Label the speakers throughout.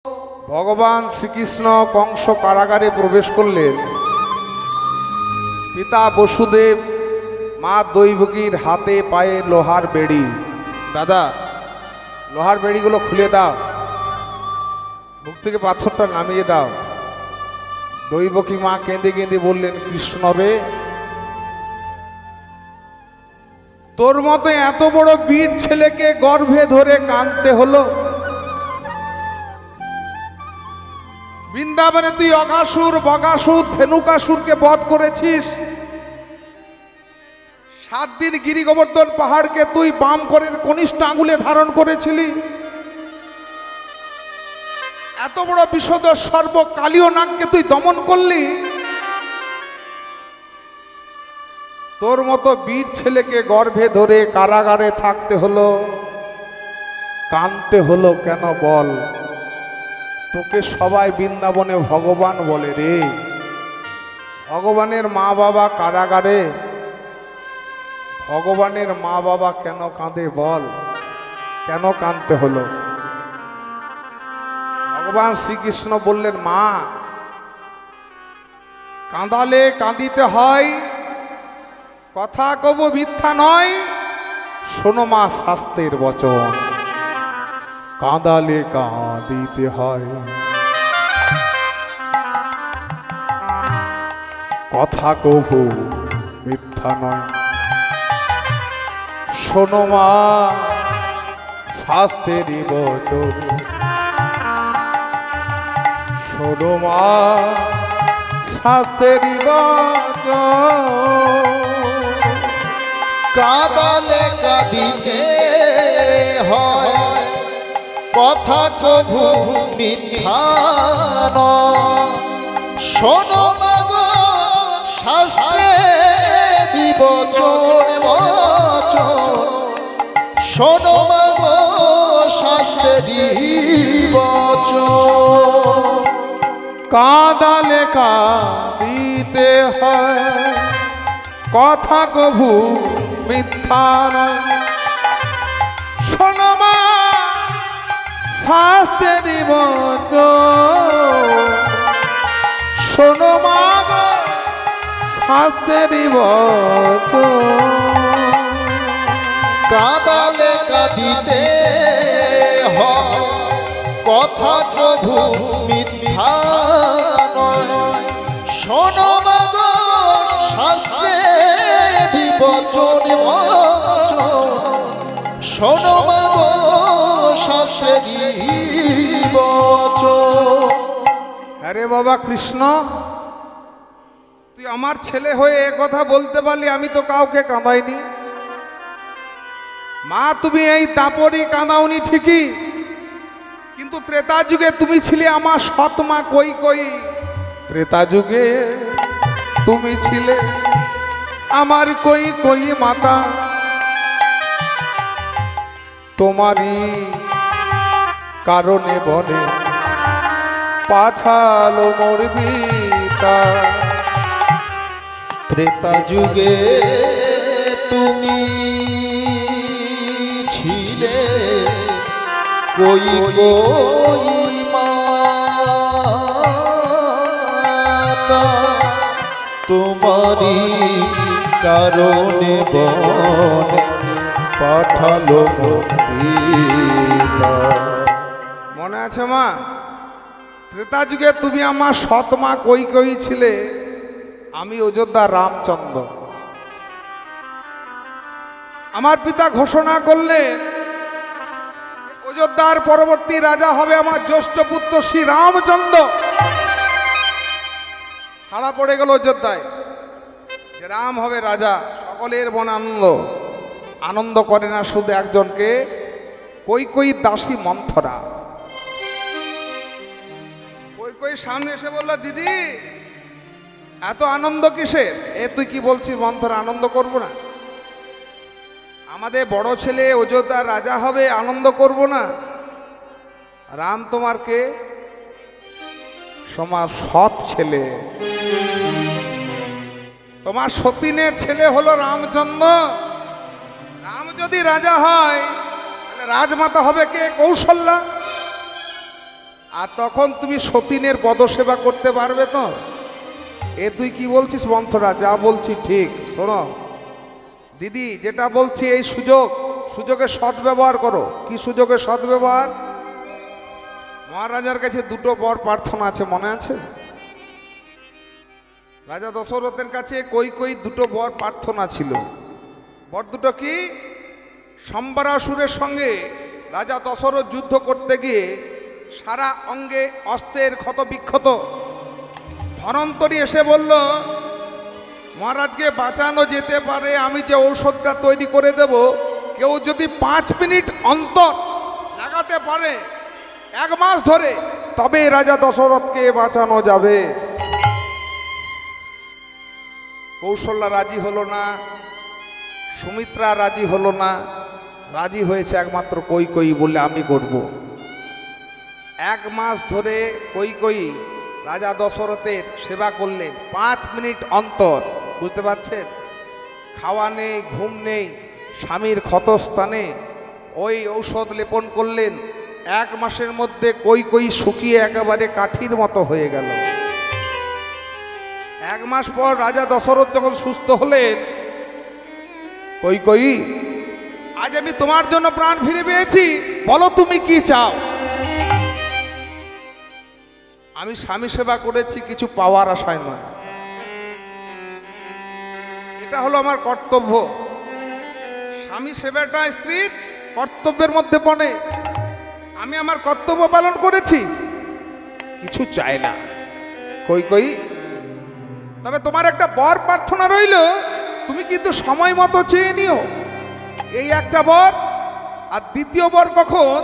Speaker 1: ভগবান শ্রীকৃষ্ণ কংস কারাগারে প্রবেশ করলেন। পিতা বসুদেব মা দৈবকীর হাতে পায়ে লোহার বেড়ি, দাদা লোহার বেড়িগুলো খুলে দাও, বুক থেকে পাথরটা নামিয়ে দাও। দৈবকী মা কেঁদে কেঁদে বললেন, কৃষ্ণ রে, তোর মতো এত বড় বীর ছেলেকে গর্ভে ধরে কাঁদতে হলো। বৃন্দাবনে তুই অঘাসুর বগাসুর ধেনুকাসুরকে বধ করেছিস। 7 দিন গিরি গোবর্ধন পাহাড়কে তুই বাম করের কনিষ্ঠ আঙুলে ধারণ করেছিলি। এত বড় বিষদ সর্ব কালীয় নাগকে তুই দমন করলি। তোর মতো বীর ছেলেকে গর্ভে ধরে কারাগারে থাকতে হলো, কাঁদতে হলো কেন বল? তোকে সবাই বৃন্দাবনে ভগবান বলে রে। ভগবানের মা বাবা কারাগারে, ভগবানের মা বাবা কেন কাঁদে বল? কেন কাঁদতে হলো? ভগবান শ্রীকৃষ্ণ বললেন, মা, কাঁদালে কাঁদিতে হয়, কথা কব মিথ্যা নয়, শোনো মা শাস্ত্রের বচন, কাঁদালে কাঁদিতে হয়, কথা কবু মিথ্যা নয়, শোনো মা শাস্ত্রেরই বচন, শোনো মা শাস্ত্রেরই বচন।
Speaker 2: কাঁদালে কাঁদিতে হয়, কথা কভু মিথ্যা নয়, শোনো মাগো শাস্ত্রেরই বচন বচন, শোনো মাগো শাস্ত্রেরই বচন।
Speaker 1: কাঁদালে কাঁদিতে হয়, কথা কভু মিথ্যা নয়, শোনো মা শাস্ত্রেরই বচন, শোনো মা গো শাস্ত্রেরই বচন।
Speaker 2: কাঁদালে কাঁদিতে হয়, কথা কভু মিথ্যা নয়, শোনো মাগো শাস্ত্রেরই বচন বচন, শোনো মাগো শাস্ত্রেরই বচন।
Speaker 1: আরে বাবা কৃষ্ণ, তুই আমার ছেলে হয়ে এ কথা বলতে পারলি? আমি তো কাউকে কাঁদাইনি। মা, তুমি এই দাপরি কাঁদাওনি ঠিকই, কিন্তু ত্রেতা যুগে তুমি ছিলে আমার সৎ মা কৈকেয়ী। ত্রেতা যুগে তুমি ছিলে আমার কৈকেয়ী মাতা। তোমারই কারণে বনে পাঠালো মোর পিতা।
Speaker 2: ত্রেতা যুগে তুমি ছিলে কৈকেয়ী মাতা, তোমারই কারণে বনে পাঠালো পিতা।
Speaker 1: মনে আছে মা? ত্রেতা যুগে তুমি আমার সৎ মা কৈকেয়ী ছিলে, আমি অযোধ্যা রামচন্দ্র। আমার পিতা ঘোষণা করলেন অযোধ্যার পরবর্তী রাজা হবে আমার জ্যেষ্ঠ পুত্র শ্রী রামচন্দ্র। ছাড়া পড়ে গেল অযোধ্যায় যে রাম হবে রাজা। সকলের মনে আনন্দ, আনন্দ করে না শুধু একজনকে, কৈকেয়ীর দাসী মন্থরা। কৈকেয়ীর সামনে এসে বলল, দিদি এত আনন্দ কিসের? এ তুই কি বলছিস মন্থরা, আনন্দ করব না? আমাদের বড় ছেলে অযোধ্যার রাজা হবে, আনন্দ করব না? রাম তোমার কে? তোমার সৎ ছেলে, তোমার সতীনের ছেলে হলো রামচন্দ্র। রাম যদি রাজা হয় তাহলে রাজমাতা হবে কে? কৌশল্যা। আর তখন তুমি সতীনের পদসেবা করতে পারবে তো? এ তুই কি বলছিস মন্থরা? যা বলছি ঠিক। শোনো দিদি, যেটা বলছি এই সুযোগের সদ্ব্যবহার করো। কি সুযোগের সদ্ব্যবহার? মহারাজার কাছে দুটো বর প্রার্থনা আছে, মনে আছে? রাজা দশরথের কাছে কই দুটো বর প্রার্থনা ছিল। বর দুটো কি? সম্বরাসুরের সঙ্গে রাজা দশরথ যুদ্ধ করতে গিয়ে সারা অঙ্গে অস্ত্রের ক্ষত বিক্ষত। ধনন্তরী এসে বলল, মহারাজকে বাঁচানো যেতে পারে, আমি যে ঔষধটা তৈরি করে দেব, কেউ যদি 5 মিনিট অন্তর লাগাতে পারে 1 মাস ধরে, তবে রাজা দশরথকে বাঁচানো যাবে। কৌশল্যা রাজি হলো না, সুমিত্রা রাজি হলো না, রাজি হয়েছে একমাত্র কই বলে আমি করব। 1 মাস ধরে কই রাজা দশরথের সেবা করলেন 5 মিনিট অন্তর। বুঝতে পারছেন? খাওয়া নেই, ঘুম নেই, স্বামীর ক্ষতস্থানে ওই ঔষধ লেপন করলেন। 1 মাসের মধ্যে কই শুকিয়ে একেবারে কাঠির মতো হয়ে গেল। 1 মাস পর রাজা দশরথ যখন সুস্থ হলেন, কই আজ আমি তোমার জন্য প্রাণ ফিরে পেয়েছি, বলো তুমি কি চাও? আমি স্বামী সেবা করেছি কিছু পাওয়ার আশায় নয়, এটা হলো আমার কর্তব্য। স্বামী সেবাটা স্ত্রীর কর্তব্যের মধ্যে পড়ে। আমি আমার কর্তব্য পালন করেছি, কিছু চাই না। কই তবে তোমার একটা বর প্রার্থনা রইল, তুমি কিন্তু সময় মতো চেয়ে নিও। এই একটা বর। আর দ্বিতীয় বর কখন?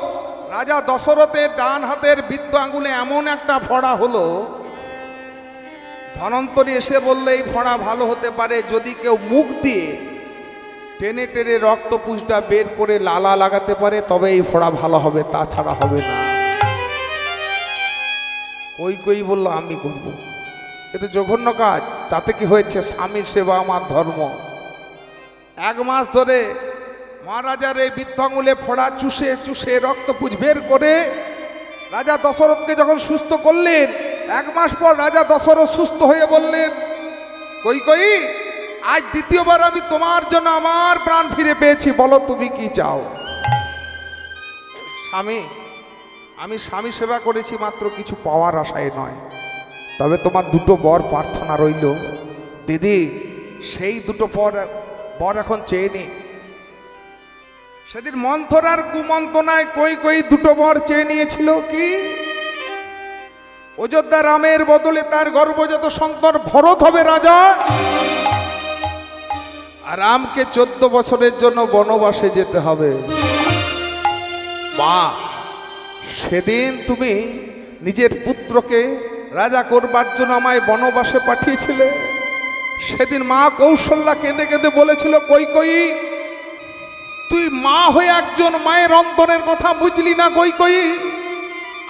Speaker 1: রাজা দশরথের ডান হাতের বৃদ্ধ আঙ্গুলে এমন একটা ফোঁড়া হলো, ধনন্তরী এসে বললে এই ফোঁড়া ভালো হতে পারে যদি কেউ মুখ দিয়ে টেনে টেনে রক্তপুঁজটা বের করে লালা লাগাতে পারে, তবে এই ফোঁড়া ভালো হবে, তাছাড়া হবে না। কই বললো আমি করব। এ তো জঘন্য কাজ। তাতে কি হয়েছে? স্বামীর সেবা আমার ধর্ম। 1 মাস ধরে মহারাজার এই বৃদ্ধ আঙুলে ফোঁড়া চুষে রক্তপুঁজ বের করে রাজা দশরথকে যখন সুস্থ করলেন, 1 মাস পর রাজা দশরথ সুস্থ হয়ে বললেন, কই আজ দ্বিতীয়বার আমি তোমার জন্য আমার প্রাণ ফিরে পেয়েছি, বলো তুমি কি চাও? স্বামী, আমি স্বামী সেবা করেছি মাত্র কিছু পাওয়ার আশায় নয়, তবে তোমার দুটো বর প্রার্থনা রইল। দিদি, সেই দুটো বর এখন চেয়ে নি। সেদিন মন্থরার কুমন্ত্রণায় কই দুটো বর চেয়ে নিয়েছিল। কি? অযোধ্যা রামের বদলে তার গর্ভজাত সন্তান ভরত হবে রাজা, আর রামকে 14 বছরের জন্য বনবাসে যেতে হবে। মা, সেদিন তুমি নিজের পুত্রকে রাজা করবার জন্য আমায় বনবাসে পাঠিয়েছিলে। সেদিন মা কৌশল্যা কেঁদে কেঁদে বলেছিল, কই তুই মা হয়ে একজন মায়ের অন্তরের কথা বুঝলি না? কই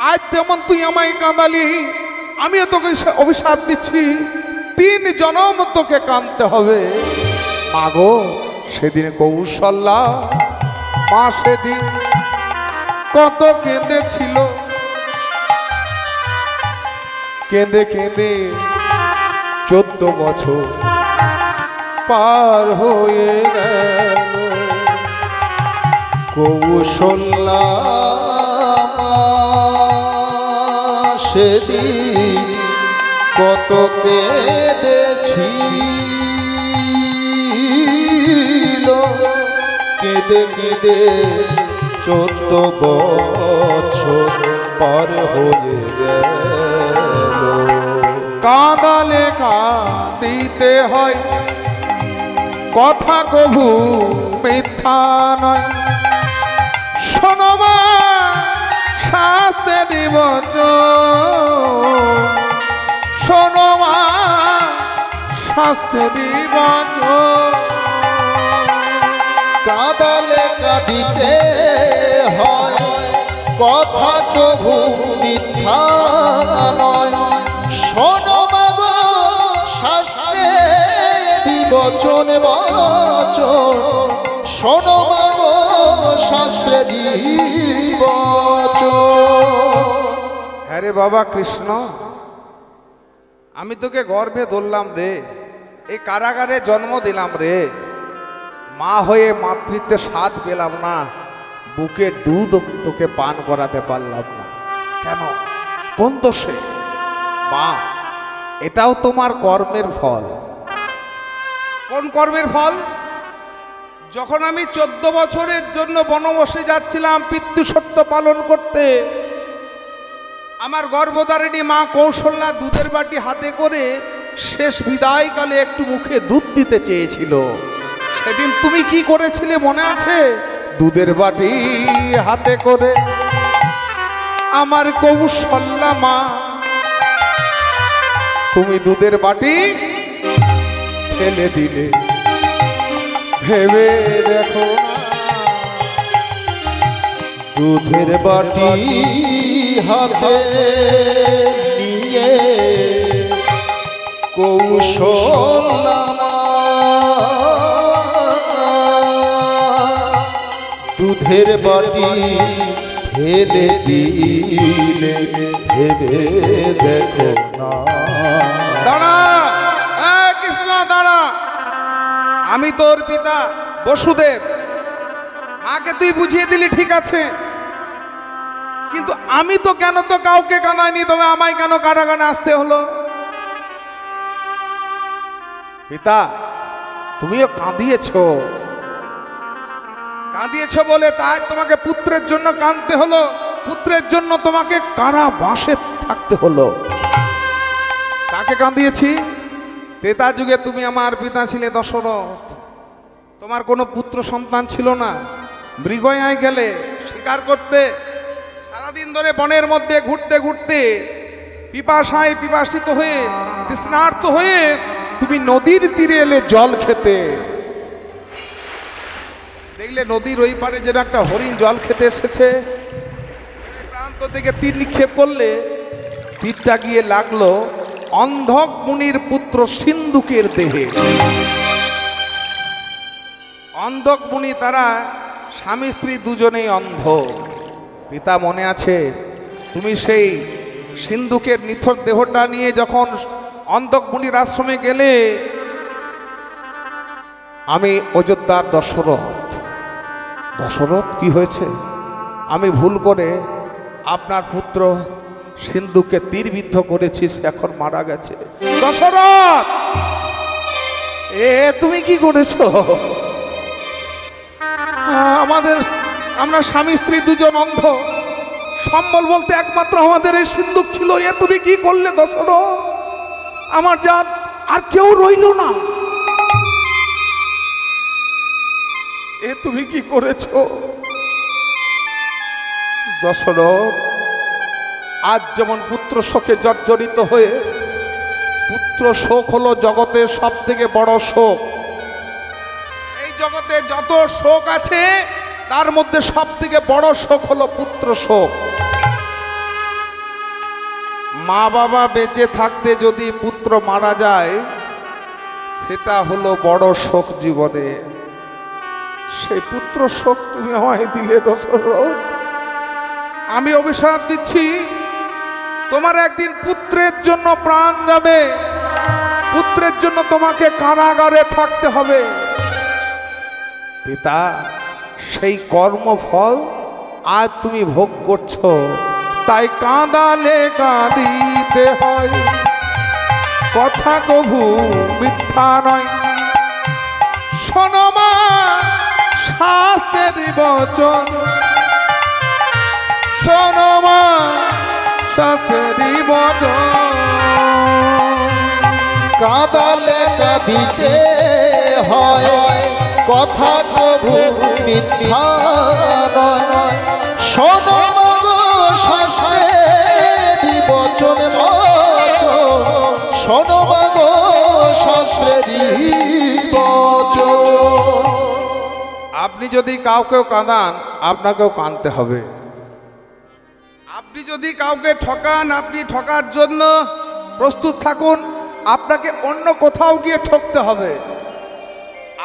Speaker 1: আজ তেমন তুই আমায় কাঁদালি, আমিও তোকে অভিশাপ দিচ্ছি, 3 জনম তোকে কাঁদতে হবে। মা গো, সেদিন কৌশল্যা মা সেদিন কত কেঁদেছিল, কেঁদে 14 বছর পার হয়ে গেল।
Speaker 2: কৌশল্যা সেদিন কত কেঁদেছিল, কেঁদে 14 বছর পার হয়ে গেল।
Speaker 1: কাঁদালে কাঁদিতে হয়, কথা কভু মিথ্যা নয়। শোনো মা, শাস্ত্রের বচন, শোনো মা, শাস্ত্রের বচন।
Speaker 2: কাঁদালে কাঁদিতে হয়, কথা কভু মিথ্যা নয়। শোনো মা গো, শাস্ত্রের বচন, শোনো মা গো, শাস্ত্রের বচন।
Speaker 1: আরে বাবা কৃষ্ণ, আমি তোকে গর্ভে ধরলাম রে, এই কারাগারে জন্ম দিলাম রে, মা হয়ে মাতৃত্বের স্বাদ পেলাম না, বুকের দুধ তোকে পান করাতে পারলাম না কেন? কোন দোষে? মা, এটাও তোমার কর্মের ফল। কোন কর্মের ফল? যখন আমি 14 বছরের জন্য বনবাসে যাচ্ছিলাম পিতৃসত্য পালন করতে, আমার গর্ভধারিণী মা কৌশল্যা দুধের বাটি হাতে করে শেষ বিদায়কালে একটু মুখে দুধ দিতে চেয়েছিল। সেদিন তুমি কি করেছিলে মনে আছে? দুধের বাটি হাতে করে আমার কৌশল্যা মা, তুমি দুধের বাটি ফেলে দিলে। ভেবে দেখো
Speaker 2: দুধের বাটি হাতে নিয়ে কৌশল্যা দুধের বাটি ফেলে দিলে। ভেবে দেখো না।
Speaker 1: দাঁড়া কৃষ্ণ, দাঁড়া। আমি তোর পিতা বসুদেব, মাকে তুই বুঝিয়ে দিলি ঠিক আছে, কিন্তু আমি তো কেন তো কাউকে কাঁদাইনি, তবে আমায় কেন কারাগারে আসতে হলো? পিতা, তুমিও কাঁদিয়েছো, কাঁদিয়েছো বলে তাই তোমাকে পুত্রের জন্য কাঁদতে হলো, পুত্রের জন্য তোমাকে কারাবাসে থাকতে হলো। কাকে কাঁদিয়েছি? ত্রেতা যুগে তুমি আমার পিতা ছিলে দশরথ, তোমার কোনো পুত্র সন্তান ছিল না, মৃগয়ায় গেলে শিকার করতে, সারাদিন ধরে বনের মধ্যে ঘুরতে ঘুরতে পিপাসায় পিপাসিত হয়ে তৃষ্ণার্ত হয়ে তুমি নদীর তীরে এলে জল খেতে। দেখলে নদীর ওই পারে যেন একটা হরিণ জল খেতে এসেছে, প্রান্ত থেকে তীর নিক্ষেপ করলে তীরটা গিয়ে লাগলো অন্ধক মুনির পুত্র সিন্ধুকের দেহে। অন্ধক মুনি তারা স্বামী স্ত্রী দুজনেই অন্ধ। পিতা মনে আছে, তুমি সেই সিন্ধুকের নিথর দেহটা নিয়ে যখন অন্ধক মুনির আশ্রমে গেলে, আমি অযোধ্যার দশরথ। দশরথ কি হয়েছে? আমি ভুল করে আপনার পুত্র সিন্ধুকে তীরবিদ্ধ করেছিস, এখন মারা গেছে। দশরথ, তুমি কি করেছো? আমরা স্বামী স্ত্রী দুজন অন্ধ, সম্বল বলতে একমাত্র আমাদের এই সিন্ধুক ছিল। তুমি কি করলে দশরথ? আমার যা আর কেউ রইল না। তুমি কি করেছো দশরথ? আজ যেমন পুত্র শোকে জর্জরিত হয়ে, পুত্র শোক হলো জগতের সব থেকে বড় শোক। এই জগতে যত শোক আছে তার মধ্যে সব থেকে বড় শোক হলো পুত্র শোক। মা বাবা বেঁচে থাকতে যদি পুত্র মারা যায়, সেটা হলো বড় শোক জীবনে। সেই পুত্র শোক তুমি আমায় দিলে দশরথ। আমি অভিশাপ দিচ্ছি, তোমার একদিন পুত্রের জন্য প্রাণ যাবে, পুত্রের জন্য তোমাকে কারাগারে থাকতে হবে। পিতা, সেই কর্মফল আজ তুমি ভোগ করছো, তাই কাঁদালে কাঁদিতে হয়, কথা কভু মিথ্যা নয়। শোনো মা শাস্ত্রের বচন, শোনো মা শাস্ত্রের বচন।
Speaker 2: কাঁদালে কাঁদিতে হয়, কথা কভু মিথ্যা নয়। শোনো মাগো শাস্ত্রের বচন, শোনো মাগো শাস্ত্রের বচন।
Speaker 1: আপনি যদি কাউকেও কাঁদান, আপনাকেও কাঁদতে হবে। আপনি যদি কাউকে ঠকান, আপনি ঠকার জন্য প্রস্তুত থাকুন, আপনাকে অন্য কোথাও গিয়ে ঠকতে হবে।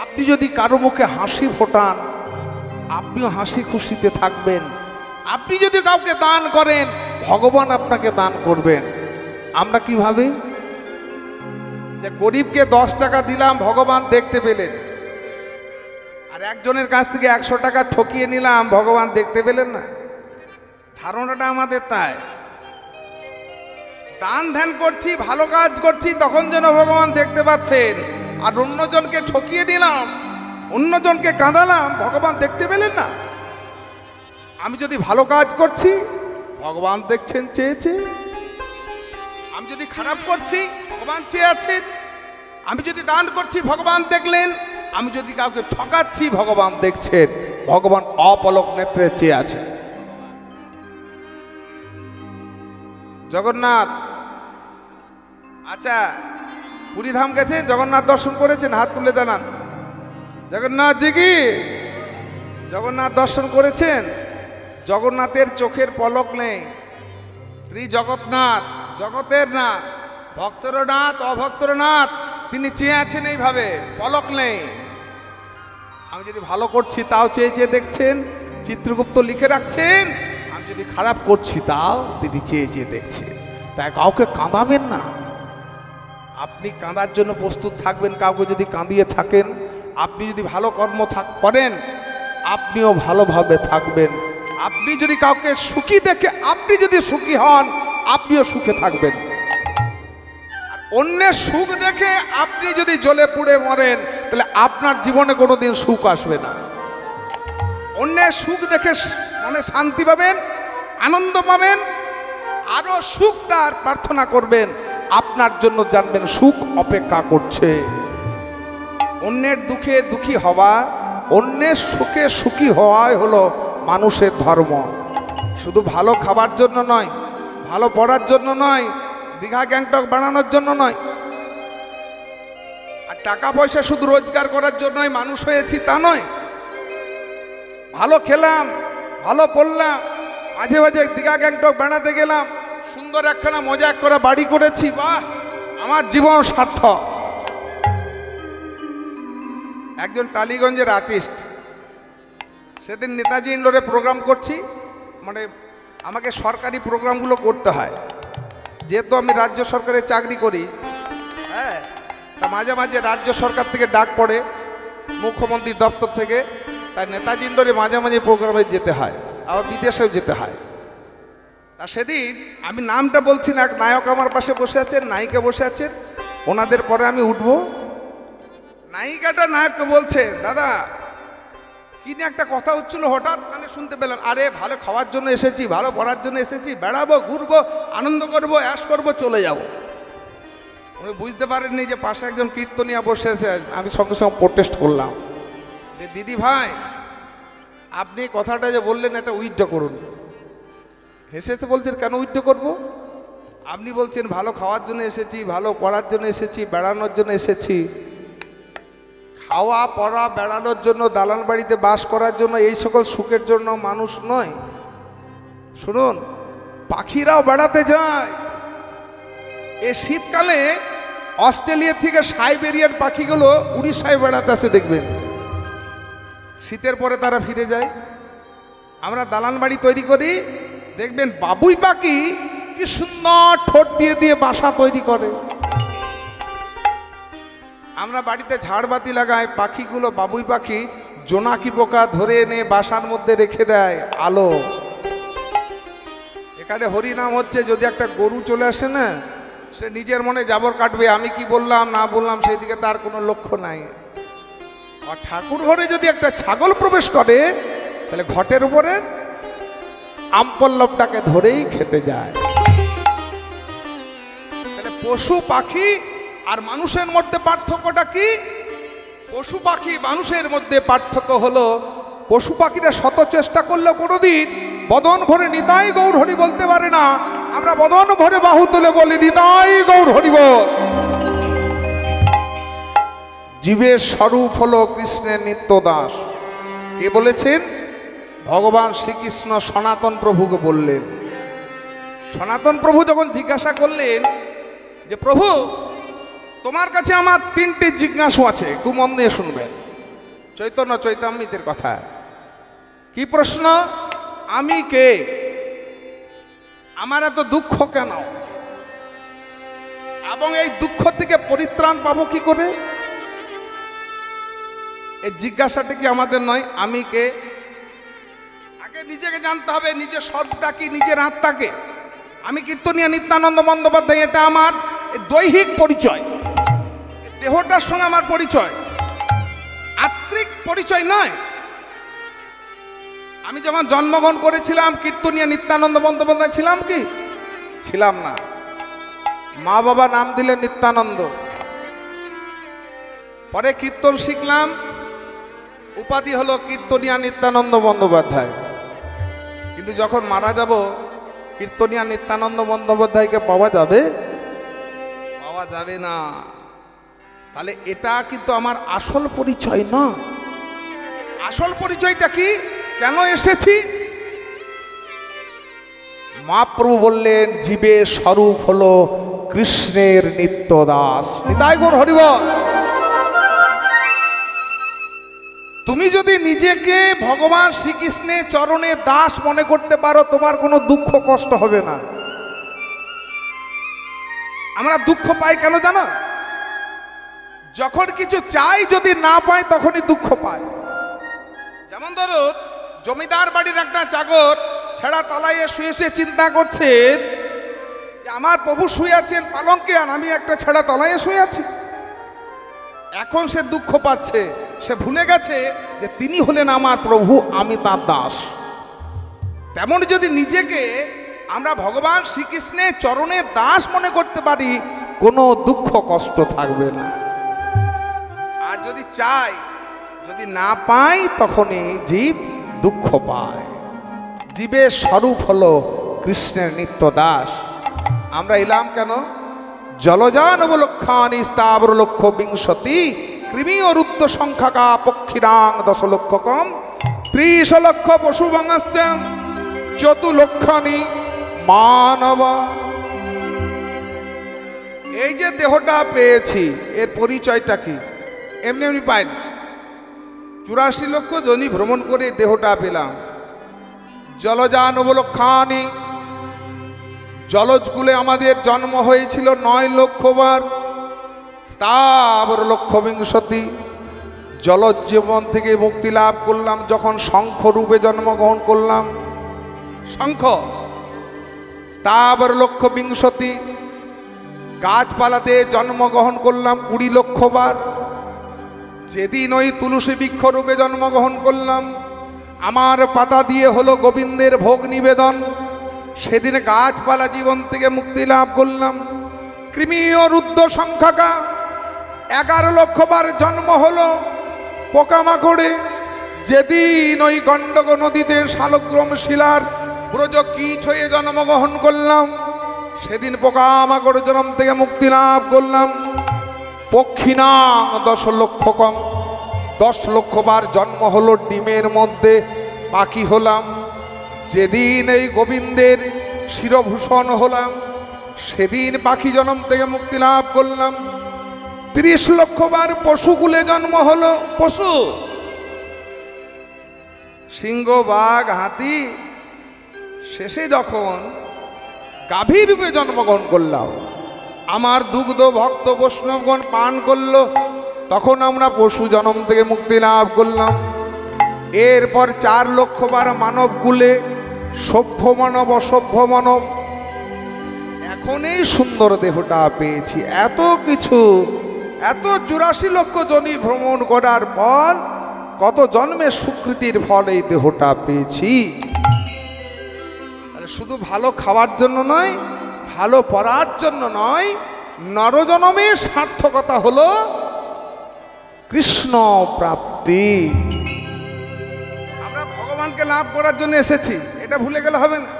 Speaker 1: আপনি যদি কারো মুখে হাসি ফোটান, আপনিও হাসি খুশিতে থাকবেন। আপনি যদি কাউকে দান করেন, ভগবান আপনাকে দান করবেন। আমরা কি ভাবি যে গরিবকে 10 টাকা দিলাম, ভগবান দেখতে পেলেন, আর একজনের কাছ থেকে 100 টাকা ঠকিয়ে নিলাম, ভগবান দেখতে পেলেন না। ধারণাটা আমাদের তাই। দান ধ্যান করছি, ভালো কাজ করছি, তখন যেন ভগবান দেখতে পাচ্ছেন, আর অন্যজনকে ঠকিয়ে নিলাম, অন্যজনকে কাঁদালাম, ভগবান দেখতে পেলেন না। আমি যদি ভালো কাজ করছি, ভগবান দেখছেন, চেয়েছে। আমি যদি খারাপ করছি, ভগবান চেয়ে আছেন। আমি যদি দান করছি, ভগবান দেখলেন। আমি যদি কাউকে ঠকাচ্ছি, ভগবান দেখছেন। ভগবান অপলক নেত্রে চেয়ে আছেন। জগন্নাথ, আচ্ছা, পুরীধাম গেছে, জগন্নাথ দর্শন করেছেন? হাত তুলে দাঁড়ান। জগন্নাথজি কি জগন্নাথ দর্শন করেছেন? জগন্নাথের চোখের পলক নেই। ত্রিজগন্নাথ, জগতের নাথ, ভক্তর নাথ, অভক্তর নাথ, তিনি চেয়ে আছেন এইভাবে, পলক নেই। আমি যদি ভালো করছি তাও চেয়ে চেয়ে দেখছেন, চিত্রগুপ্ত লিখে রাখছেন। আমি যদি খারাপ করছি তাও তিনি চেয়ে চেয়ে দেখছেন। তাই কাউকে কাঁদাবেন না। আপনি কাঁদার জন্য প্রস্তুত থাকবেন। কাউকে যদি কাঁদিয়ে থাকেন, আপনি যদি ভালো কর্ম করেন, আপনিও ভালোভাবে থাকবেন। আপনি যদি কাউকে সুখী দেখে আপনি যদি সুখী হন, আপনিও সুখে থাকবেন। আর অন্যের সুখ দেখে আপনি যদি জ্বলে পুড়ে মরেন, তাহলে আপনার জীবনে কোনোদিন সুখ আসবে না। অন্যের সুখ দেখে মনে শান্তি পাবেন, আনন্দ পাবেন, আরো সুখ তার প্রার্থনা করবেন। আপনার জন্য জানবেন সুখ অপেক্ষা করছে। অন্যের দুঃখে দুঃখী হওয়া, অন্যের সুখে সুখী হওয়াই হলো মানুষের ধর্ম। শুধু ভালো খাবার জন্য নয়, ভালো পড়ার জন্য নয়, দীঘা গ্যাংটক বানানোর জন্য নয়, আর টাকা পয়সা শুধু রোজগার করার জন্যই মানুষ হয়েছি তা নয়। ভালো খেলাম, ভালো পড়লাম, মাঝে মাঝে দীঘা গ্যাংটক বেড়াতে গেলাম, সুন্দর একখানা মজা করে বাড়ি করেছি, বাহ, আমার জীবন সার্থক। একজন টালিগঞ্জের আর্টিস্ট, সেদিন নেতাজি ইন্ডোরে প্রোগ্রাম করছি, মানে আমাকে সরকারি প্রোগ্রামগুলো করতে হয়, যেহেতু আমি রাজ্য সরকারে চাকরি করি। হ্যাঁ, তা মাঝে মাঝে রাজ্য সরকার থেকে ডাক পড়ে, মুখ্যমন্ত্রী দপ্তর থেকে, তাই নেতাজি ইন্ডোরে মাঝে মাঝে প্রোগ্রামে যেতে হয়, আবার বিদেশেও যেতে হয়। তা সেদিন আমি নামটা বলছি না, এক নায়ক আমার পাশে বসে আছেন, নায়িকা বসে আছেন, ওনাদের পরে আমি উঠবো। নায়িকাটা নায়ককে বলছে, দাদা কি নিয়ে একটা কথা হচ্ছিল, হঠাৎ কানে শুনতে পেলাম। আরে ভালো খাওয়ার জন্য এসেছি, ভালো পড়ার জন্য এসেছি, বেড়াবো, ঘুরবো, আনন্দ করবো, অ্যাশ করবো, চলে যাবো। উনি বুঝতে পারেননি যে পাশে একজন কীর্তনিয়া বসে আছে। আমি সঙ্গে সঙ্গে প্রোটেস্ট করলাম যে দিদি ভাই, আপনি কথাটা যে বললেন এটা উইথড্র করুন। হেসে হেসে বলছেন, কেন উইথড্র করবো? আপনি বলছেন ভালো খাওয়ার জন্য এসেছি, ভালো পড়ার জন্য এসেছি, বেড়ানোর জন্য এসেছি। খাওয়া পড়া বেড়ানোর জন্য, দালান বাড়িতে বাস করার জন্য, এই সকল সুখের জন্য মানুষ নয়। শুনুন, পাখিরাও বেড়াতে যায়। এই শীতকালে অস্ট্রেলিয়া থেকে সাইবেরিয়ান পাখিগুলো উড়িষ্যায় বেড়াতে আসে, দেখবেন শীতের পরে তারা ফিরে যায়। আমরা দালান বাড়ি তৈরি করি, দেখবেন বাবুই পাখি কি সুন্দর ঠোঁট দিয়ে দিয়ে বাসা তৈরি করে। আমরা বাড়িতে ঝাড়বাতি লাগাই, পাখিগুলো, বাবুই পাখি জোনাকি পোকা ধরে এনে বাসার মধ্যে রেখে দেয় আলো। এখানে হরিনাম হচ্ছে, যদি একটা গরু চলে আসে না, সে নিজের মনে জাবর কাটবে, আমি কি বললাম না বললাম সেই দিকে তার কোনো লক্ষ্য নাই। আর ঠাকুর ঘরে যদি একটা ছাগল প্রবেশ করে, তাহলে ঘটের উপরে আমপল্লবটাকে ধরেই খেতে যায়। তাহলে পশু পাখি আর মানুষের মধ্যে পার্থক্যটা কি? পশু পাখি মানুষের মধ্যে পার্থক্য হলো, পশু পাখিরা শত চেষ্টা করলেও কোনোদিন বদন ভরে নিতাই গৌর হরি বলতে পারে না। আমরা বদন ভরে বাহু তুলে বলি নিতাই গৌর হরি বল। জীবের স্বরূপ হলো কৃষ্ণের নিত্য দাস। কে বলেছেন? ভগবান শ্রীকৃষ্ণ সনাতন প্রভুকে বললেন। সনাতন প্রভু যখন জিজ্ঞাসা করলেন যে প্রভু, তোমার কাছে আমার 3টি জিজ্ঞাসা আছে, খুব মন দিয়ে শুনবেন, চৈতন্য চৈতামৃতের কথা। কি প্রশ্ন? আমি কে? আমার এত দুঃখ কেন, এবং এই দুঃখ থেকে পরিত্রাণ পাবো কি করে? এই জিজ্ঞাসাটা কি আমাদের নয়? আমি কে? আগে নিজেকে জানতে হবে, নিজের স্বরূপটা কি, নিজের আত্মাকে। আমি কীর্তনীয় নিত্যানন্দ বন্দ্যোপাধ্যায়, এটা আমার দৈহিক পরিচয়, দেহটার সঙ্গে আমার পরিচয়, আত্মিক পরিচয় নয়। আমি যখন জন্মগ্রহণ করেছিলাম কীর্তনীয় নিত্যানন্দ বন্দ্যোপাধ্যায় ছিলাম কি? ছিলাম না। মা বাবা নাম দিলেন নিত্যানন্দ, পরে কীর্তন শিখলাম, উপাধি হলো কীর্তনীয় নিত্যানন্দ বন্দ্যোপাধ্যায়। কিন্তু যখন মারা যাব কীর্তনীয় নিত্যানন্দ বন্দ্যোপাধ্যায়কে পাওয়া যাবে? পাওয়া যাবে না। তাহলে এটা কিন্তু আমার আসল পরিচয় না। আসল পরিচয়টা কি? কেন এসেছি? মহাপ্রভু বললেন জীবের স্বরূপ হলো কৃষ্ণের নিত্য দাস। নিতাই গৌর হরিবল। তুমি যদি নিজেকে ভগবান শ্রীকৃষ্ণের চরণে দাস মনে করতে পারো, তোমার কোনো দুঃখ কষ্ট হবে না। আমরা দুঃখ পাই কেন জানো? যখন কিছু চাই যদি না পাই তখনই দুঃখ পাই। যেমন ধরুন, জমিদার বাড়ির একটা চাকর ছেঁড়া তলাইয়ে শুয়ে শুয়ে চিন্তা করছেন যে আমার প্রভু শুয়ে আছেন পালঙ্কে, আর আমি একটা ছেঁড়া তলাইয়ে শুয়ে আছি। এখন সে দুঃখ পাচ্ছে, সে ভুলে গেছে যে তিনি হলেন আমার প্রভু, আমি তার দাস। তেমন যদি নিজেকে আমরা ভগবান শ্রীকৃষ্ণের চরণে দাস মনে করতে পারি, কোনো দুঃখ কষ্ট থাকবে না। আর যদি চাই, যদি না পাই, তখনই জীব দুঃখ পায়। জীবের স্বরূপ হলো কৃষ্ণের নিত্য দাস। আমরা এলাম কেন? জলজান অবলক্ষানি স্থাবর লক্ষ বিংশতি কৃমি ও রুদ্র সংখ্যাকা পক্ষীরাং 10 লক্ষ কম 30 লক্ষ পশু ভাঙাচ্ছেন চতুলক্ষানি মানব। এই যে দেহটা পেয়েছি, এর পরিচয়টা কি? এমনি এমনি পাইনি। 84 লক্ষ জনি ভ্রমণ করে দেহটা পেলাম। জলজান অবলক্ষানি, জলজকুলে আমাদের জন্ম হয়েছিল 9 লক্ষ বার। স্থাবর লক্ষ বিংশতি, জলজ জীবন থেকে মুক্তি লাভ করলাম যখন শঙ্খ রূপে জন্মগ্রহণ করলাম। শঙ্খ। স্থাবর লক্ষ বিংশতি, গাছপালাতে জন্মগ্রহণ করলাম 20 লক্ষ বার। যেদিন ওই তুলসী বৃক্ষ রূপে জন্মগ্রহণ করলাম, আমার পাতা দিয়ে হলো গোবিন্দের ভোগ নিবেদন, সেদিন গাছপালা জীবন থেকে মুক্তি লাভ করলাম। কৃমি ও রুদ্র সংখ্যাকা 11 লক্ষ বার জন্ম হলো পোকামাকড়ে। যেদিন ওই গণ্ডক নদীতে শালগ্রাম শিলার ব্রজ কীট হয়ে জন্মগ্রহণ করলাম, সেদিন পোকামাকড় জন্ম থেকে মুক্তি লাভ করলাম। পক্ষীনাং 10 লক্ষ কম, 10 লক্ষ বার জন্ম হলো ডিমের মধ্যে পাখি হলাম। যেদিন এই গোবিন্দের শিরভূষণ হলাম, সেদিন পাখি জন্ম থেকে মুক্তি লাভ করলাম। 30 লক্ষ বার পশুকুলে জন্ম হলো পশু, সিংহ, বাঘ, হাতি। শেষে যখন গাভীর রূপে জন্মগ্রহণ করলাম, আমার দুগ্ধ ভক্ত বৈষ্ণবগণ পান করলো, তখন আমরা পশু জন্ম থেকে মুক্তি লাভ করলাম। এরপর 4 লক্ষ বার মানব কুলে, সভ্য মানব, অসভ্য মানব। এখন এই সুন্দর দেহটা পেয়েছি। এত কিছু, এত 84 লক্ষ জনি ভ্রমণ করার পর কত জন্মের স্বীকৃতির ফল এই দেহটা পেয়েছি। শুধু ভালো খাওয়ার জন্য নয়, ভালো পড়ার জন্য নয়, নরজনমের সার্থকতা হলো কৃষ্ণ প্রাপ্তি। আমরা ভগবানকে লাভ করার জন্য এসেছি, এটা ভুলে গেলে হবে না।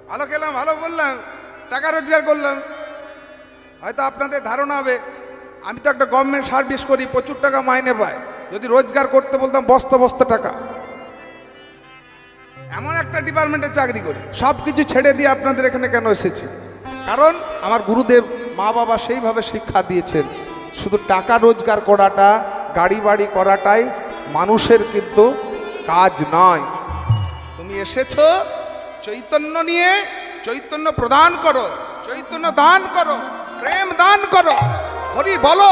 Speaker 1: ভালো খেলাম, ভালো বললাম, টাকা রোজগার করলাম। হয়তো আপনাদের ধারণা হবে আমি তো একটা গভর্নমেন্ট সার্ভিস করি, প্রচুর টাকা মাইনে পাই। যদি রোজগার করতে বলতাম বস্তা বস্তা টাকা। এমন একটা ডিপার্টমেন্টে চাকরি করি, সব কিছু ছেড়ে দিয়ে আপনাদের এখানে কেন এসেছি? কারণ আমার গুরুদেব, মা বাবা সেইভাবে শিক্ষা দিয়েছেন, শুধু টাকা রোজগার করাটা, গাড়ি বাড়ি করাটাই মানুষের কিন্তু কাজ নয়। তুমি এসেছো চৈতন্য নিয়ে, চৈতন্য প্রদান করো, চৈতন্য দান করো, প্রেম দান করো, হরি বলো,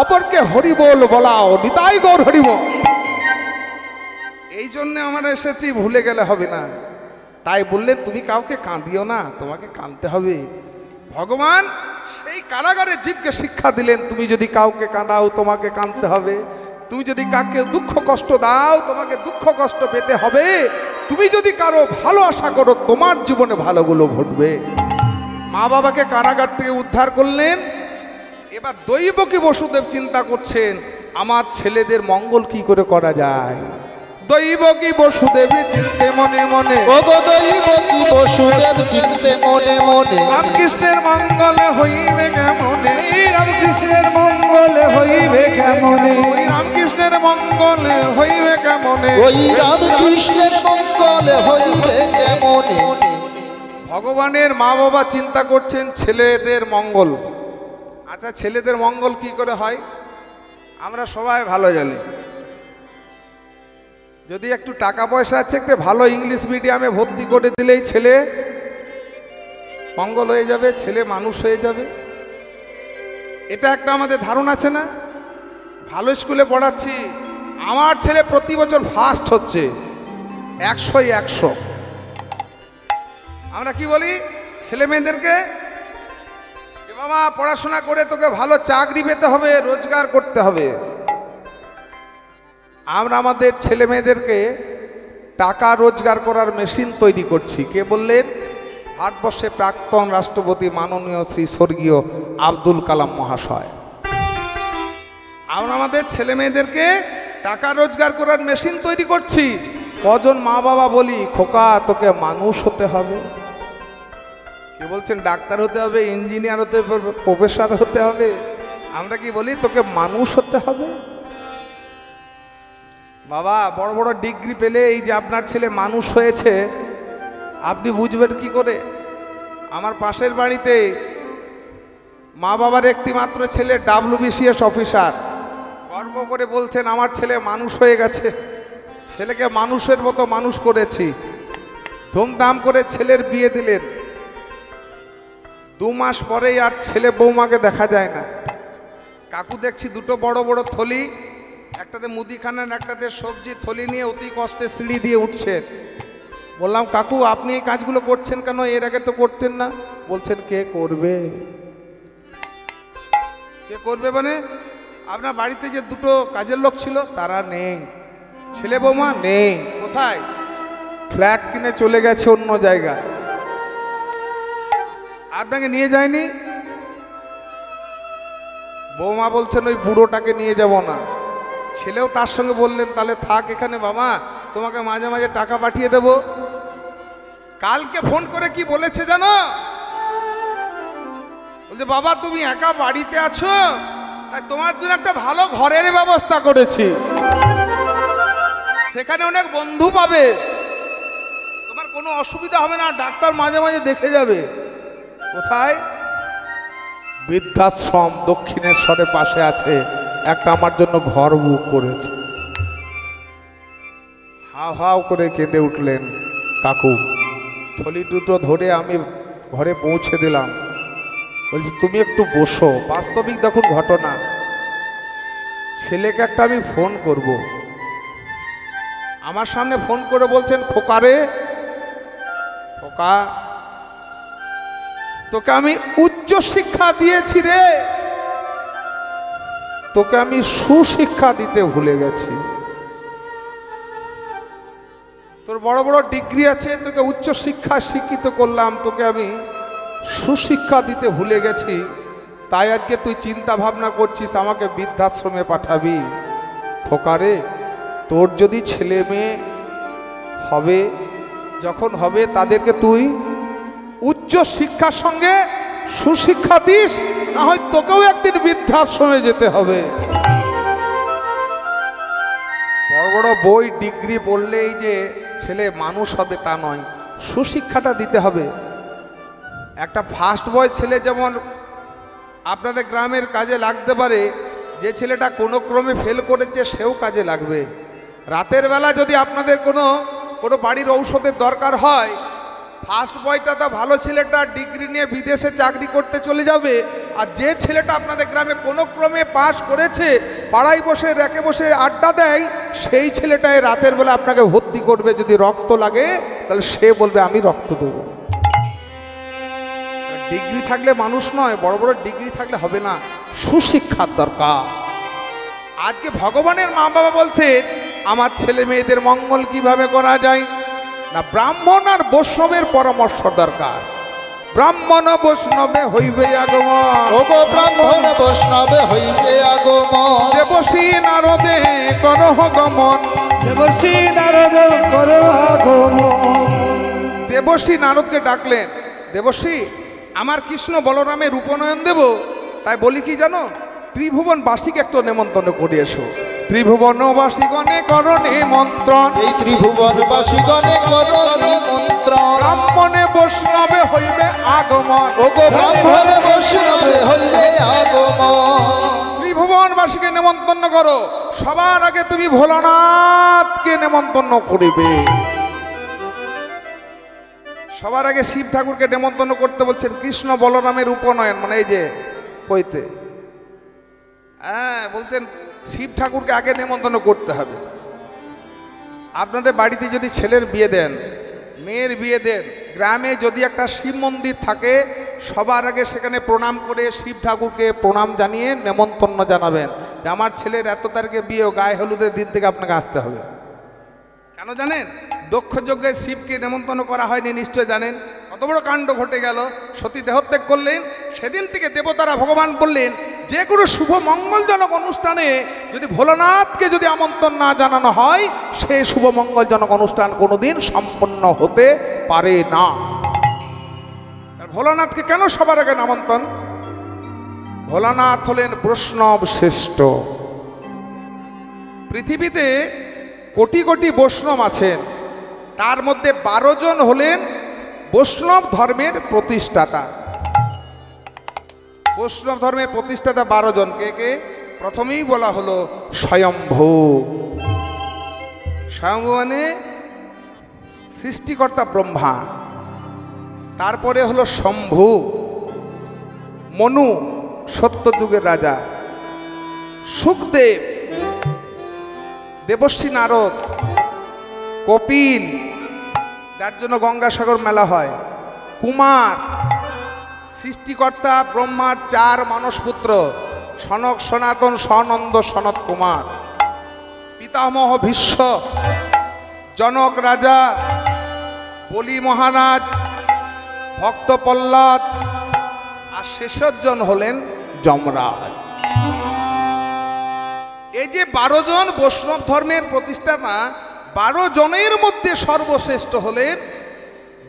Speaker 1: অপরকে হরি বল বলাও, নিতাই গৌর হরি বল। এই জন্য আমরা এসেছি, ভুলে গেলে হবে না। তাই বললেন তুমি কাউকে কাঁদিও না, তোমাকে কাঁদতে হবে। ভগবান সেই কারাগারে জীবকে শিক্ষা দিলেন, তুমি যদি কাউকে কাঁদাও তোমাকে কাঁদতে হবে, তুমি যদি কাউকে দুঃখ কষ্ট দাও তোমাকে দুঃখ কষ্ট পেতে হবে, তুমি যদি কারো ভালো আশা করো তোমার জীবনে ভালোগুলো ঘটবে। মা বাবাকে কারাগার থেকে উদ্ধার করলেন। এবার দৈবকী বসুদেব চিন্তা করছেন আমার ছেলেদের মঙ্গল কি করে করা যায়। দৈবকী বসুদেব চিনতে মনে মনে,
Speaker 2: ওগো দৈবকী বসুদেব চিনতে মনে মনে,
Speaker 1: রামকৃষ্ণের মঙ্গল হইবে কেমনে,
Speaker 3: রামকৃষ্ণের মঙ্গল হইবে কেমনে,
Speaker 1: ওই রামকৃষ্ণের মঙ্গল হইবে কেমনে,
Speaker 2: ওই রামকৃষ্ণের মঙ্গল হইবে কেমনে।
Speaker 1: ভগবানের মা বাবা চিন্তা করছেন ছেলেদের মঙ্গল। আচ্ছা ছেলেদের মঙ্গল কি করে হয় আমরা সবাই ভালো জানি। যদি একটু টাকা পয়সা আছে একটা ভালো ইংলিশ মিডিয়ামে ভর্তি করে দিলেই ছেলে মঙ্গল হয়ে যাবে, ছেলে মানুষ হয়ে যাবে। এটা একটা আমাদের ধারণা আছে না। ভালো স্কুলে পড়াচ্ছি, আমার ছেলে প্রতি বছর ফার্স্ট হচ্ছে, 100-ই 100। আমরা কি বলি ছেলে মেয়েদেরকে, বাবা পড়াশোনা করে তোকে ভালো চাকরি পেতে হবে, রোজগার করতে হবে। আমরা আমাদের ছেলে মেয়েদেরকে টাকা রোজগার করার মেশিন তৈরি করছি। কে বললেন? ভারতবর্ষে প্রাক্তন রাষ্ট্রপতি মাননীয় শ্রী স্বর্গীয় আব্দুল কালাম মহাশয়। আমরা আমাদের ছেলে মেয়েদেরকে টাকা রোজগার করার মেশিন তৈরি করছি। কজন মা বাবা বলি খোকা তোকে মানুষ হতে হবে। কে বলছেন ডাক্তার হতে হবে, ইঞ্জিনিয়ার হতে হবে, প্রফেসর হতে হবে। আমরা কি বলি তোকে মানুষ হতে হবে। বাবা বড় বড় ডিগ্রি পেলে এই যে আপনার ছেলে মানুষ হয়েছে আপনি বুঝবেন কি করে? আমার পাশের বাড়িতে মা বাবার একটি মাত্র ছেলে WBCS অফিসার, গর্ব করে বলছেন আমার ছেলে মানুষ হয়ে গেছে, ছেলেকে মানুষের মতো মানুষ করেছি। ধুমধাম করে ছেলের বিয়ে দিলেন। 2 মাস পরেই আর ছেলে বৌমাকে দেখা যায় না। কাকু দেখছি দুটো বড় বড় থলি, একটাতে মুদিখানার একটাতে সবজি থলি নিয়ে অতি কষ্টে সিঁড়ি দিয়ে উঠছে। বললাম কাকু আপনি এই কাজগুলো করছেন কেন, এর আগে তো করতেন না? বলছেন কে করবে? কে করবে মানে আপনার বাড়িতে যে দুটো কাজের লোক ছিল তারা নেই, ছেলে বৌমা নেই। কোথায়? ফ্ল্যাট কিনে চলে গেছে অন্য জায়গায়। আপনাকে নিয়ে যায়নি? বৌমা বলছেন ওই বুড়োটাকে নিয়ে যাব না। ছেলেও তার সঙ্গে বললেন তাহলে থাক এখানে বাবা, তোমাকে মাঝে মাঝে টাকা পাঠিয়ে দেব। কালকে ফোন করে কি বলেছে জানো? বলছে বাবা তুমি একা বাড়িতে আছো, তাই তোমার জন্য একটা ভালো ঘরের ব্যবস্থা করেছি, সেখানে অনেক বন্ধু পাবে, তোমার কোনো অসুবিধা হবে না, ডাক্তার মাঝে মাঝে দেখে যাবে। কোথায়? বৃদ্ধাশ্রম দক্ষিণেশ্বরের পাশে আছে, একটা আমার জন্য ঘর বুক করেছে। হাও হাও করে কেঁদে উঠলেন কাকু। থলি দুটো ধরে আমি ঘরে পৌঁছে দিলাম। বলছি তুমি একটু বসো। বাস্তবিক দেখুন ঘটনা, ছেলেকে একটা আমি ফোন করব, আমার সামনে ফোন করে বলছেন খোকা রে, খোকা তোকে আমি উচ্চ শিক্ষা দিয়েছি রে, তোকে আমি সুশিক্ষা দিতে ভুলে গেছি। তোর বড় বড় ডিগ্রি আছে, তোকে উচ্চ শিক্ষা শিক্ষিত করলাম, তোকে আমি সুশিক্ষা দিতে ভুলে গেছি। তাই আজকে তুই চিন্তা ভাবনা করছিস আমাকে বৃদ্ধাশ্রমে পাঠাবি। খোকারে তোর যদি ছেলে মেয়ে হবে, যখন হবে তাদেরকে তুই উচ্চ শিক্ষার সঙ্গে সুশিক্ষা দিস, না হয় তোকেও একদিন বৃদ্ধাশ্রমে যেতে হবে। বড় বড় বই ডিগ্রি পড়লেই যে ছেলে মানুষ হবে তা নয়, সুশিক্ষাটা দিতে হবে। একটা ফার্স্ট বয় ছেলে যেমন আপনাদের গ্রামের কাজে লাগতে পারে, যে ছেলেটা কোনো ক্রমে ফেল করেছে সেও কাজে লাগবে। রাতের বেলা যদি আপনাদের কোনো বাড়ির ঔষধের দরকার হয়, ফার্স্ট বয়টা তো ভালো ছেলেটা ডিগ্রি নিয়ে বিদেশে চাকরি করতে চলে যাবে, আর যে ছেলেটা আপনাদের গ্রামে কোনো ক্রমে পাস করেছে, পাড়ায় বসে রেখে বসে আড্ডা দেয়, সেই ছেলেটাই রাতের বেলা আপনাকে ভর্তি করবে। যদি রক্ত লাগে তাহলে সে বলবে আমি রক্ত দেবো। ডিগ্রি থাকলে মানুষ নয়, বড় বড় ডিগ্রি থাকলে হবে না, সুশিক্ষার দরকার। আজকে ভগবানের মা বাবা বলছে আমার ছেলে মেয়েদের মঙ্গল কিভাবে করা যায় না, ব্রাহ্মণ আর বৈষ্ণবের পরামর্শ দরকার। ব্রাহ্মণ বৈষ্ণবে হইবে আগমন,
Speaker 2: ওগো ব্রাহ্মণ বৈষ্ণবে হইবে আগমন।
Speaker 1: দেবশ্রী নারদে করহ গমন,
Speaker 3: দেবর্ষি নারদ করো আগমন।
Speaker 1: দেবশ্রী নারদকে ডাকলেন, দেবশ্রী আমার কৃষ্ণ বলরামের উপনয়ন দেব, তাই বলি কি জানো, ত্রিভুবনবাসীকে একটু নেমন্তন্ন করে এসো। ত্রিভুবনবাসীগণে করো নিমন্ত্রণ,
Speaker 2: এই ত্রিভুবনবাসীগণে করো নিমন্ত্রণ।
Speaker 1: ব্রাহ্মণে বৈষ্ণবে হইবে আগমন,
Speaker 2: ওগো ব্রাহ্মণ বৈষ্ণবে হইবে আগমন।
Speaker 1: ত্রিভুবনবাসীকে নেমন্তন্ন করো। সবার আগে তুমি ভোলানাথকে নেমন্তন্ন করিবে। সবার আগে শিব ঠাকুরকে নেমন্তন্ন করতে বলছেন। কৃষ্ণ বলরামের উপনয়ন মানে এই যে কইতে, হ্যাঁ বলতেন শিব ঠাকুরকে আগে নেমন্তন্ন করতে হবে। আপনাদের বাড়িতে যদি ছেলের বিয়ে দেন, মেয়ের বিয়ে দেন, গ্রামে যদি একটা শিব মন্দির থাকে, সবার আগে সেখানে প্রণাম করে শিব ঠাকুরকে প্রণাম জানিয়ে নেমন্তন্ন জানাবেন যে আমার ছেলের এত তারিখে বিয়ে, গায়ে হলুদের দিন থেকে আপনাকে আসতে হবে। কেন জানেন? দক্ষ যজ্ঞে শিবকে নেমন্তন্ন করা হয়নি, নিশ্চয় জানেন। কত বড় কাণ্ড ঘটে গেল, সতী দেহত্যাগ করলেন। সেদিন থেকে দেবতারা ভগবান বললেন যে কোনো শুভ মঙ্গলজনক অনুষ্ঠানে যদি ভোলানাথকে যদি আমন্ত্রণ না জানানো হয়, সেই শুভ মঙ্গলজনক অনুষ্ঠান কোনোদিন সম্পন্ন হতে পারে না। আর ভোলানাথকে কেন সবার আগে আমন্ত্রণ? ভোলানাথ হলেন বৈষ্ণব শ্রেষ্ঠ। পৃথিবীতে কোটি কোটি বৈষ্ণব আছেন, তার মধ্যে 12 জন হলেন বৈষ্ণব ধর্মের প্রতিষ্ঠাতা। বৈষ্ণব ধর্মের প্রতিষ্ঠাতা 12 জন। কে কে? প্রথমেই বলা হলো স্বয়ম্ভু। স্বয়ম্ভু মানে সৃষ্টিকর্তা ব্রহ্মা। তারপরে হলো শম্ভু, মনু সত্যযুগের রাজা, সুখদেব, দেবশ্রী নারদ, কপিল, যার জন্য গঙ্গাসাগর মেলা হয়, কুমার, সৃষ্টিকর্তা ব্রহ্মার 4 মানসপুত্র, সনক, সনাতন, সনন্দ, সনত কুমার, পিতামহ ভীষ্ম, জনক রাজা, বলি মহারাজ, ভক্ত প্রহ্লাদ, আর শেষজন হলেন যমরাজ। এই যে 12 জন বৈষ্ণব ধর্মের প্রতিষ্ঠাতা, 12 জনের মধ্যে সর্বশ্রেষ্ঠ হলেন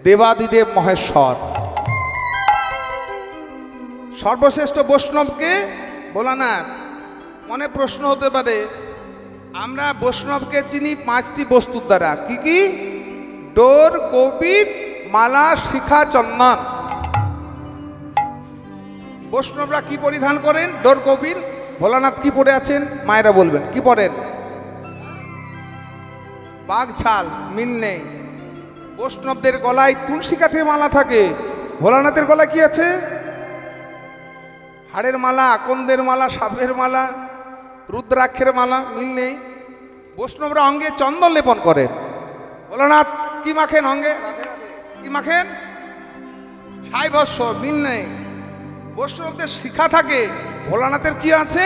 Speaker 1: দেবাদিদেব মহেশ্বর। সর্বশ্রেষ্ঠ বৈষ্ণবকে ভোলানাথ। মনে প্রশ্ন হতে পারে, আমরা বৈষ্ণবকে চিনি 5টি বস্তুর দ্বারা। কি কি? ডোর, কৌপিন, মালা, শিখা, চন্দন। বৈষ্ণবরা কি পরিধান করেন? ডোর, কৌপিন। ভোলানাথ কি পরে আছেন? মায়েরা বলবেন কি পরেন? বাঘ ছাল, মিল নেই। বৈষ্ণবদের গলায় তুলসী কাঠের মালা থাকে, ভোলানাথের গলায় কি আছে? হাড়ের মালা, আকন্দের মালা, সাপের মালা, রুদ্রাক্ষের মালা, মিল নেই। বৈষ্ণবরা অঙ্গে চন্দন লেপন করেন, ভোলানাথ কি মাখেন অঙ্গে? কি মাখেন? ছাই ভস্য, মিল নেই। বৈষ্ণবদের শিখা থাকে, ভোলানাথের কি আছে?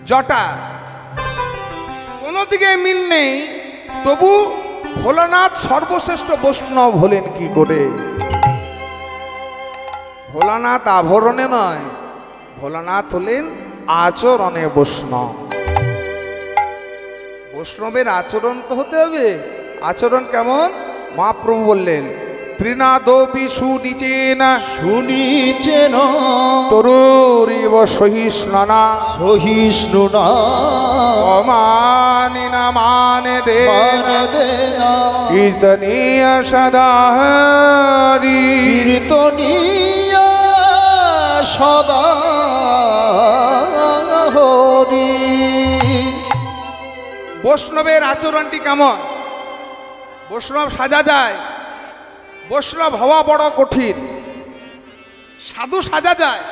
Speaker 1: জটা। কোনো দিকে মিল নেই, তবু ভোলানাথ সর্বশ্রেষ্ঠ বৈষ্ণব হলেন কি করে? ভোলানাথ আভরণে নয়, ভোলানাথ হলেন আচরণে বৈষ্ণব। বৈষ্ণবের আচরণ তো হতে হবে। আচরণ কেমন? মহাপ্রভু বললেন ত্রিনাদপি সুনিচেন
Speaker 2: সুনিচেন
Speaker 1: তরুরিব সহিষ্ণুনা
Speaker 2: সহিষ্ণুনা
Speaker 1: অমানিনা মানে দে
Speaker 2: মানদেনা
Speaker 1: কীর্তনীয় সদা হরি
Speaker 2: কীর্তনীয় সদা হরি।
Speaker 1: বৈষ্ণবের আচরণটি কেমন? বৈষ্ণব সাজা যায়, বৈষ্ণব হওয়া বড় কঠিন, সাধু সাজা যায়,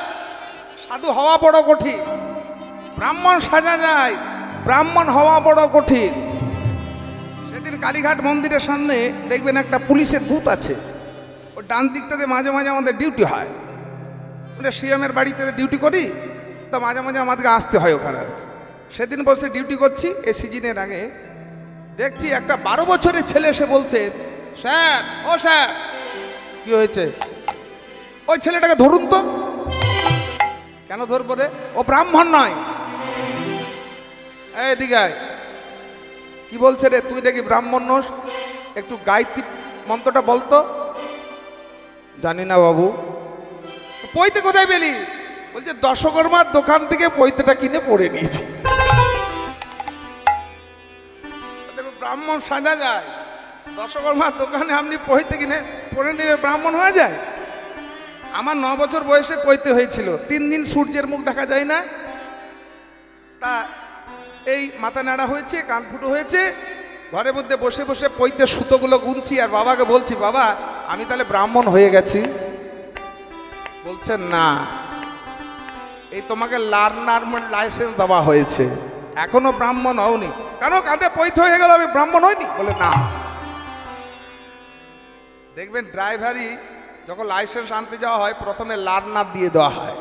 Speaker 1: সাধু হওয়া বড় কঠিন। ব্রাহ্মণ সাজা যায়, ব্রাহ্মণ হওয়া বড় কঠিন। সেদিন কালীঘাট মন্দিরের সামনে দেখবেন একটা পুলিশের বুথ আছে, ওই ডান দিকটাতে মাঝে মাঝে আমাদের ডিউটি হয়। আমরা সিএমের বাড়িতে ডিউটি করি, তো মাঝে মাঝে আমাদেরকে আসতে হয় ওখানে আর কি। সেদিন বসে ডিউটি করছি এই সিজনের আগে, দেখছি একটা 12 বছরের ছেলে এসে বলছে, স্যার ও স্যার। কি হয়েছে? ওই ছেলেটাকে ধরুন তো। কেন ধরবো রে? ও ব্রাহ্মণ নয়। এই দিকে আয়। কি বলছে রে? তুই দেখি ব্রাহ্মণ নস, একটু গায়ত্রী মন্ত্রটা বলতো। জানি না বাবু। পৈতে কোথায় পেলি? বলছে দশকর্মার দোকান থেকে পৈতেটা কিনে পড়ে নিয়েছি। দেখো ব্রাহ্মণ সাজা যায়, দশকর্মার দোকানে আপনি পৈতে কিনে পড়ে নিয়ে ব্রাহ্মণ হয়ে যায়? আমার 9 বছর বয়সে পৈতে হয়েছিল, 3 দিন সূর্যের মুখ দেখা যায় না, তা এই মাথা নাড়া হয়েছে, কান ফুটো হয়েছে, ঘরের মধ্যে বসে বসে পৈতে সুতোগুলো গুনছি আর বাবাকে বলছি, বাবা আমি তাহলে ব্রাহ্মণ হয়ে গেছি? বলছেন না, এই তোমাকে লার্নার লাইসেন্স দেওয়া হয়েছে, এখনো ব্রাহ্মণ হওনি। কেন? কাঁধে পৈতে হয়ে গেল, আমি ব্রাহ্মণ হইনি? বলে না। দেখবেন ড্রাইভারই যখন লাইসেন্স আনতে যাওয়া হয় প্রথমে লার্নার দিয়ে দেওয়া হয়,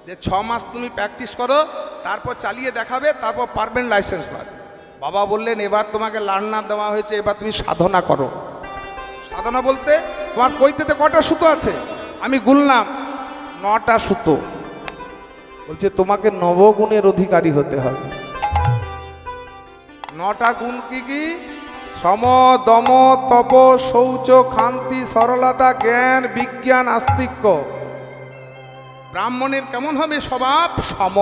Speaker 1: যে 6 মাস তুমি প্র্যাকটিস করো, তারপর চালিয়ে দেখাবে, তারপর পারমানেন্ট লাইসেন্স পাবে। বাবা বললেন এবার তোমাকে লার্নার দেওয়া হয়েছে, এবার তুমি সাধনা করো। সাধনা বলতে তোমার পৈতেতে কটা সুতো আছে? আমি গুনলাম 9টা সুতো। বলছে তোমাকে নবগুণের অধিকারী হতে হবে। 9টা গুণ কি কি? সম, দম, তপ, শৌচ, ক্ষান্তি, সরলতা, জ্ঞান, বিজ্ঞান, আস্তিক্য। ব্রাহ্মণের কেমন হবে স্বভাব? সম,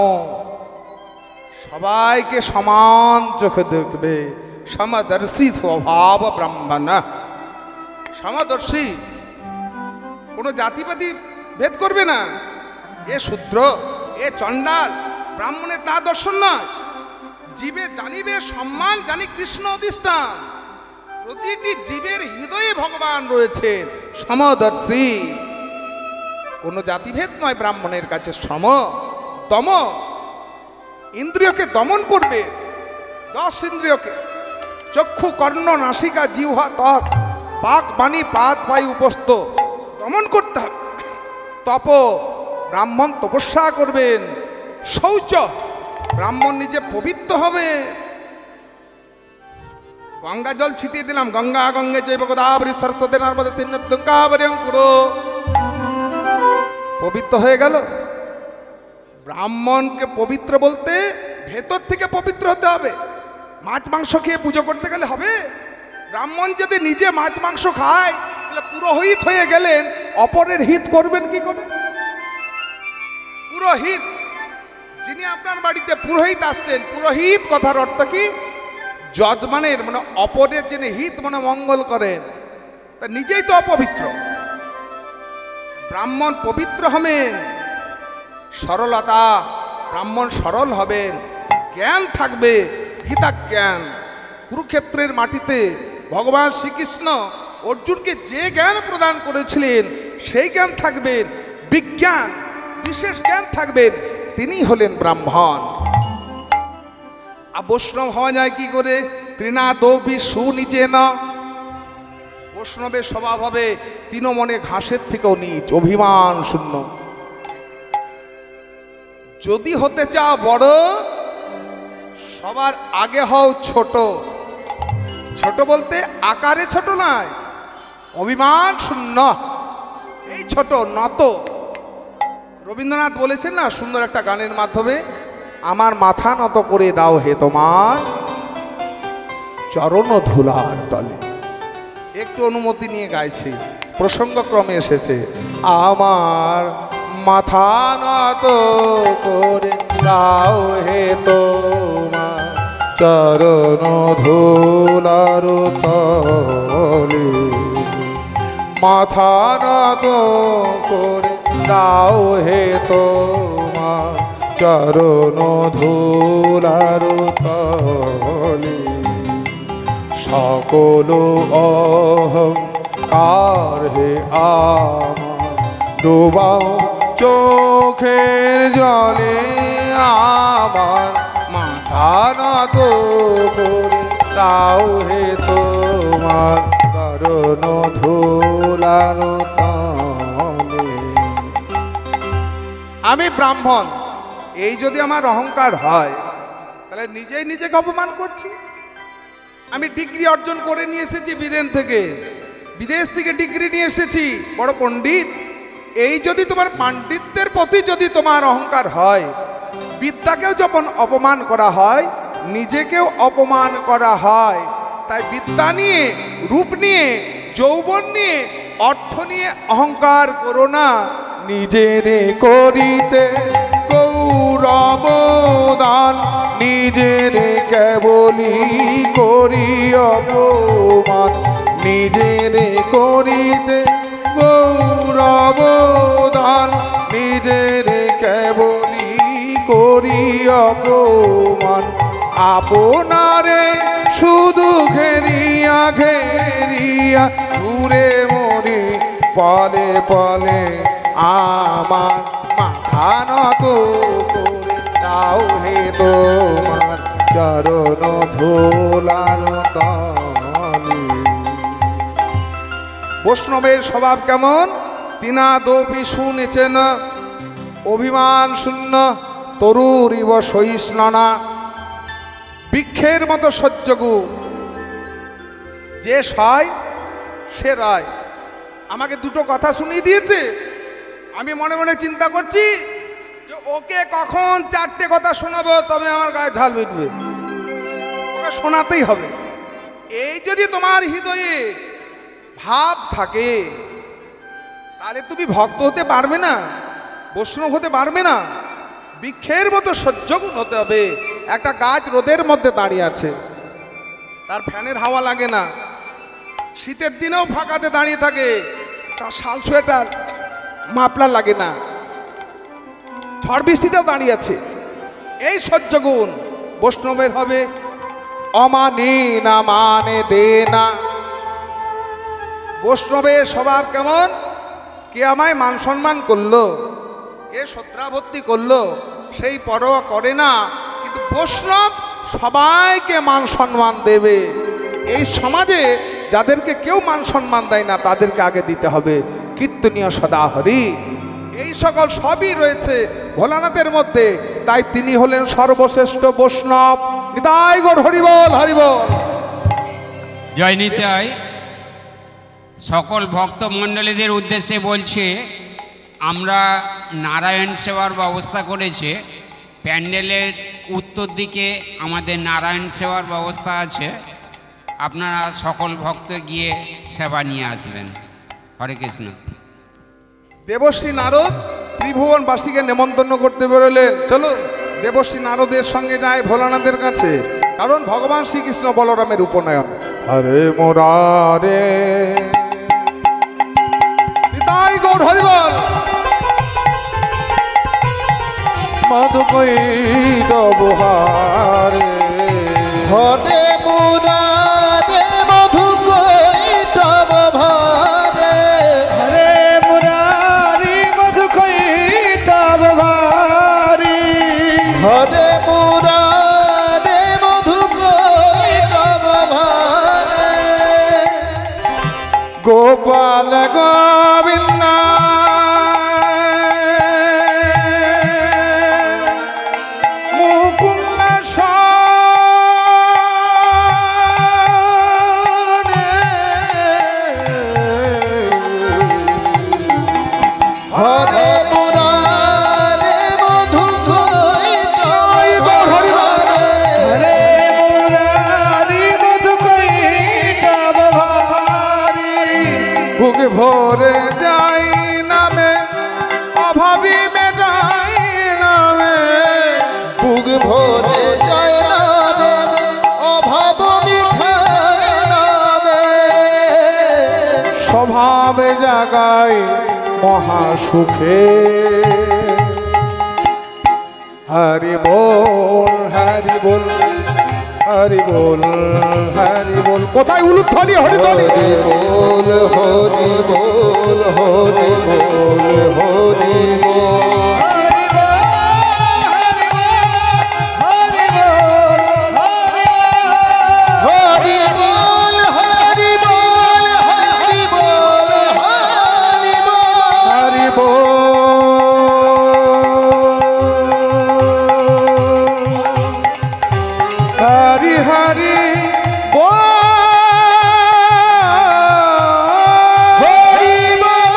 Speaker 1: সবাইকে সমান চোখে দেখবে, সমদর্শী স্বভাব ব্রাহ্মণ। সমদর্শী, কোনো জাতিপাতি ভেদ করবে না, এ শূদ্র এ চণ্ডাল, ব্রাহ্মণের তা দর্শন নয়। জীবে জানিবে সম্মান জানি কৃষ্ণ অধিষ্ঠান, প্রতিটি জীবের হৃদয়ে ভগবান রয়েছেন, সমদর্শী। কোনো জাতিভেদ নয় ব্রাহ্মণের কাছে। সম, দম, ইন্দ্রিয়কে দমন করবে, 10 ইন্দ্রিয়কে, চক্ষু, কর্ণ, নাসিকা, জিহ্বা, ত্বক, বাক, বাণী, পাদ, পায়ু, উপস্থ, দমন করতে হবে। তপ, ব্রাহ্মণ তপস্যা করবেন। শৌচ, ব্রাহ্মণ নিজে পবিত্র হবে। গঙ্গা জল ছিটিয়ে দিলাম, গঙ্গা গঙ্গে জৈব গোদাবরী সরস্বতী নর্মদা সিন্ধু গঙ্গাবরী অঙ্কুরো, পবিত্র হয়ে গেল। ব্রাহ্মণকে পবিত্র বলতে ভেতর থেকে পবিত্র হতে হবে। মাছ মাংস খেয়ে পুজো করতে গেলে হবে? ব্রাহ্মণ যদি নিজে মাছ মাংস খায় তাহলে পুরোহিত হয়ে গেলেন, অপরের হিত করবেন কি করে? পুরোহিত, যিনি আপনার বাড়িতে পুরোহিত আসছেন, পুরোহিত কথার অর্থ কি? যজমানের মানে অপরের যিনি হিত মানে মঙ্গল করেন, তা নিজেই তো অপবিত্র। ব্রাহ্মণ পবিত্র হবেন। সরলতা, ব্রাহ্মণ সরল হবেন। জ্ঞান থাকবে, গীতা জ্ঞান। কুরুক্ষেত্রের মাটিতে ভগবান শ্রীকৃষ্ণ অর্জুনকে যে জ্ঞান প্রদান করেছিলেন সেই জ্ঞান থাকবেন। বিজ্ঞান, বিশেষ জ্ঞান থাকবেন, তিনি হলেন ব্রাহ্মণ। আর বৈষ্ণব হওয়া যায় কি করে? তৃণাদৌপি সুনিচেন, বৈষ্ণবের স্বভাব হবে তৃণমনে ঘাসের থেকেও নিচ, অভিমান শূন্য। যদি হতে চাও বড়, সবার আগে হও ছোট। ছোট বলতে আকারে ছোট নয়, অভিমান শূন্য, এই ছোট নত। রবীন্দ্রনাথ বলেছেন না সুন্দর একটা গানের মাধ্যমে, আমার মাথা নত করে দাও হে তোমার চরণ ধুলার তলে। একটু অনুমতি নিয়ে গাইছি, প্রসঙ্গক্রমে এসেছে। আমার মাথা নত করে দাও হে তোমার চরণ ধুলার তলে, মাথা নত করে দাও হে তোমার চরণ ধুলার তলে। সকল অহং কার হে আমার ডোবাও চোখের জলে আমার মাথা নত করে দাও হে তোমার করুণ ধুলার তলে। আমি ব্রাহ্মণ, এই যদি আমার অহংকার হয় তাহলে নিজেই নিজেকে অপমান করছি। আমি ডিগ্রি অর্জন করে নিয়ে এসেছি বিদেশ থেকে ডিগ্রি নিয়ে এসেছি, বড় পণ্ডিত। এই যদি তোমার পাণ্ডিত্যের প্রতি যদি তোমার অহংকার হয়, বিদ্যাকেও যখন অপমান করা হয় নিজেকেও অপমান করা হয়। তাই বিদ্যা নিয়ে, রূপ নিয়ে, যৌবন নিয়ে, অর্থ নিয়ে অহংকার করো না। নিজের করিতে গৌরব দান, নিজের কেবলই করি অপমান। নিজের করিতে গৌরব দান, নিজের কেবলই করি অপমান। আপনারে শুধু ঘেরিয়া ঘেরিয়া ঘুরে মরি পলে পলে আমার মাথা নত করে দাও হে তোমার চরণ ধুলার তলে। বৈষ্ণবের স্বভাব কেমন? তিনাদপি শুনেছেন অভিমান শূন্য তরুরিব সহিষ্ণনা। বৃক্ষের মতো সহ্যগু, যে সয় সে রয়। আমাকে দুটো কথা শুনিয়ে দিয়েছে, আমি মনে মনে চিন্তা করছি যে ওকে কখন চারটে কথা শোনাবো তবে আমার গায়ে ঝাল মিটবে, ওকে শোনাতেই হবে। এই যদি তোমার হৃদয়ে ভাব থাকে তাহলে তুমি ভক্ত হতে পারবে না, বৈষ্ণব হতে পারবে না। বৃক্ষের মতো সহ্যগুণ হতে হবে। একটা গাছ রোদের মধ্যে দাঁড়িয়ে আছে, তার ফ্যানের হাওয়া লাগে না, শীতের দিনেও ফাঁকাতে দাঁড়িয়ে থাকে, তার শাল সোয়েটার মাফলার লাগে না, ঝড় বৃষ্টিতেও দাঁড়িয়ে আছে। এই সহ্যগুণ বৈষ্ণবের হবে। অমানে না মানে দে না। বৈষ্ণবের স্বভাব কেমন? কে আমায় মান সম্মান করলো, কে শ্রদ্ধাভক্তি করলো, সেই পরোয়া করে না। কিন্তু বৈষ্ণব সবাইকে মান সম্মান দেবে। এই সমাজে যাদেরকে কেউ মান সম্মান দেয় না তাদেরকে আগে দিতে হবে। কীর্তনীয় সদাহরি, এই সকল সবই রয়েছে ভোলানাথের মধ্যে। তাই তিনি হলেন সর্বশ্রেষ্ঠ বৈষ্ণব। নিতাই গৌর হরিবল হরিবল।
Speaker 4: জয় নিতাই। সকল ভক্ত মণ্ডলীদের উদ্দেশ্যে বলছে, আমরা নারায়ণ সেবার ব্যবস্থা করেছে। প্যান্ডেলের উত্তর দিকে আমাদের নারায়ণ সেবার ব্যবস্থা আছে। আপনারা সকল ভক্ত গিয়ে সেবা নিয়ে আসবেন। হরে কৃষ্ণ।
Speaker 1: দেবশ্রী নারদ ত্রিভুবনবাসীকে নেমন্তন্ন করতে বেরোলেন। চলুন দেবশ্রী নারদের সঙ্গে যায় ভোলানাথের কাছে, কারণ ভগবান শ্রীকৃষ্ণ বলরামের উপনয়ন। হরে মোরারে নিতাই গৌর হরিবল। মধু কৈতব হারে
Speaker 2: হরে মুরারে মধু কৈতব ভারে।
Speaker 3: হরে মুরারি মধু কৈতব ভারি।
Speaker 2: হরে মুরারে মধু কৈতব ভারে।
Speaker 1: গোপাল গোবিন্দ মুকুন্দ সনে।
Speaker 2: হরে মুরারে মধু কৈতব ভারে।
Speaker 3: হরে মুরারি মধু কৈতব ভারি।
Speaker 1: বুক ভরে যাই নামে অভাবী মেটাই নামে।
Speaker 2: বুক ভরে যায় নামে অভাব মিঠায় নামে।
Speaker 1: স্বভাবে জাগাই মহাসুখে। হরি বল হরি বল। হরি বল হরি বল। কোথায় উলুধ্বনি হরিধ্বনি?
Speaker 2: হরি বল হরি বল হরি বল হরি বল। হরি বল হরি বল হরি বল হরি বল।
Speaker 1: হরি বল হরি হরি বল
Speaker 2: হরি বল।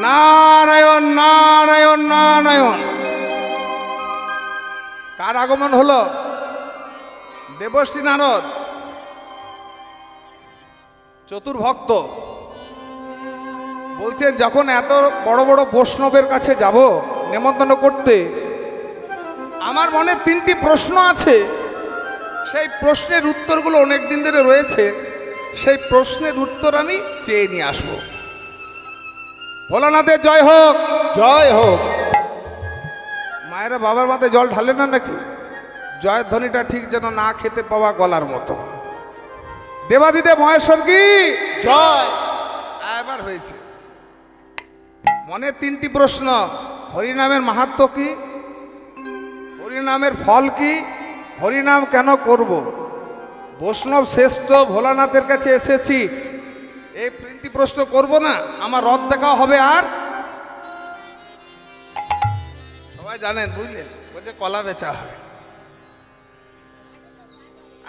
Speaker 1: নারায়ণ নারায়ণ নারায়ণ। কার আগমন হলো? দেবশ্রী নারদ, চতুর্ভক্ত। বলছেন যখন এত বড় বড় বৈষ্ণবের কাছে যাব নেমন্তন্ন করতে, আমার মনে তিনটি প্রশ্ন আছে। সেই প্রশ্নের উত্তরগুলো অনেক দিন ধরে রয়েছে, সেই প্রশ্নের উত্তর আমি চেয়ে নিয়ে আসবো। ভোলানাথের জয় হোক।
Speaker 2: জয় হোক।
Speaker 1: মায়েরা বাবার মাথায় জল ঢালে না নাকি? জয়ের ধ্বনিটা ঠিক যেন না খেতে পাওয়া গলার মতো। দেবাদিদেব মহেশ্বর কি
Speaker 2: জয়।
Speaker 1: এবার হয়েছে। মনে তিনটি প্রশ্ন। হরিনামের মাহাত্ম্য কি? হরিনামের ফল কি? হরিনাম কেন করব? বৈষ্ণব শ্রেষ্ঠ ভোলানাথের কাছে এসেছি, এই তিনটি প্রশ্ন করব না, আমার রথ দেখা হবে। আর সবাই জানেন, বুঝলেন, বলছে কলা বেচা হয়।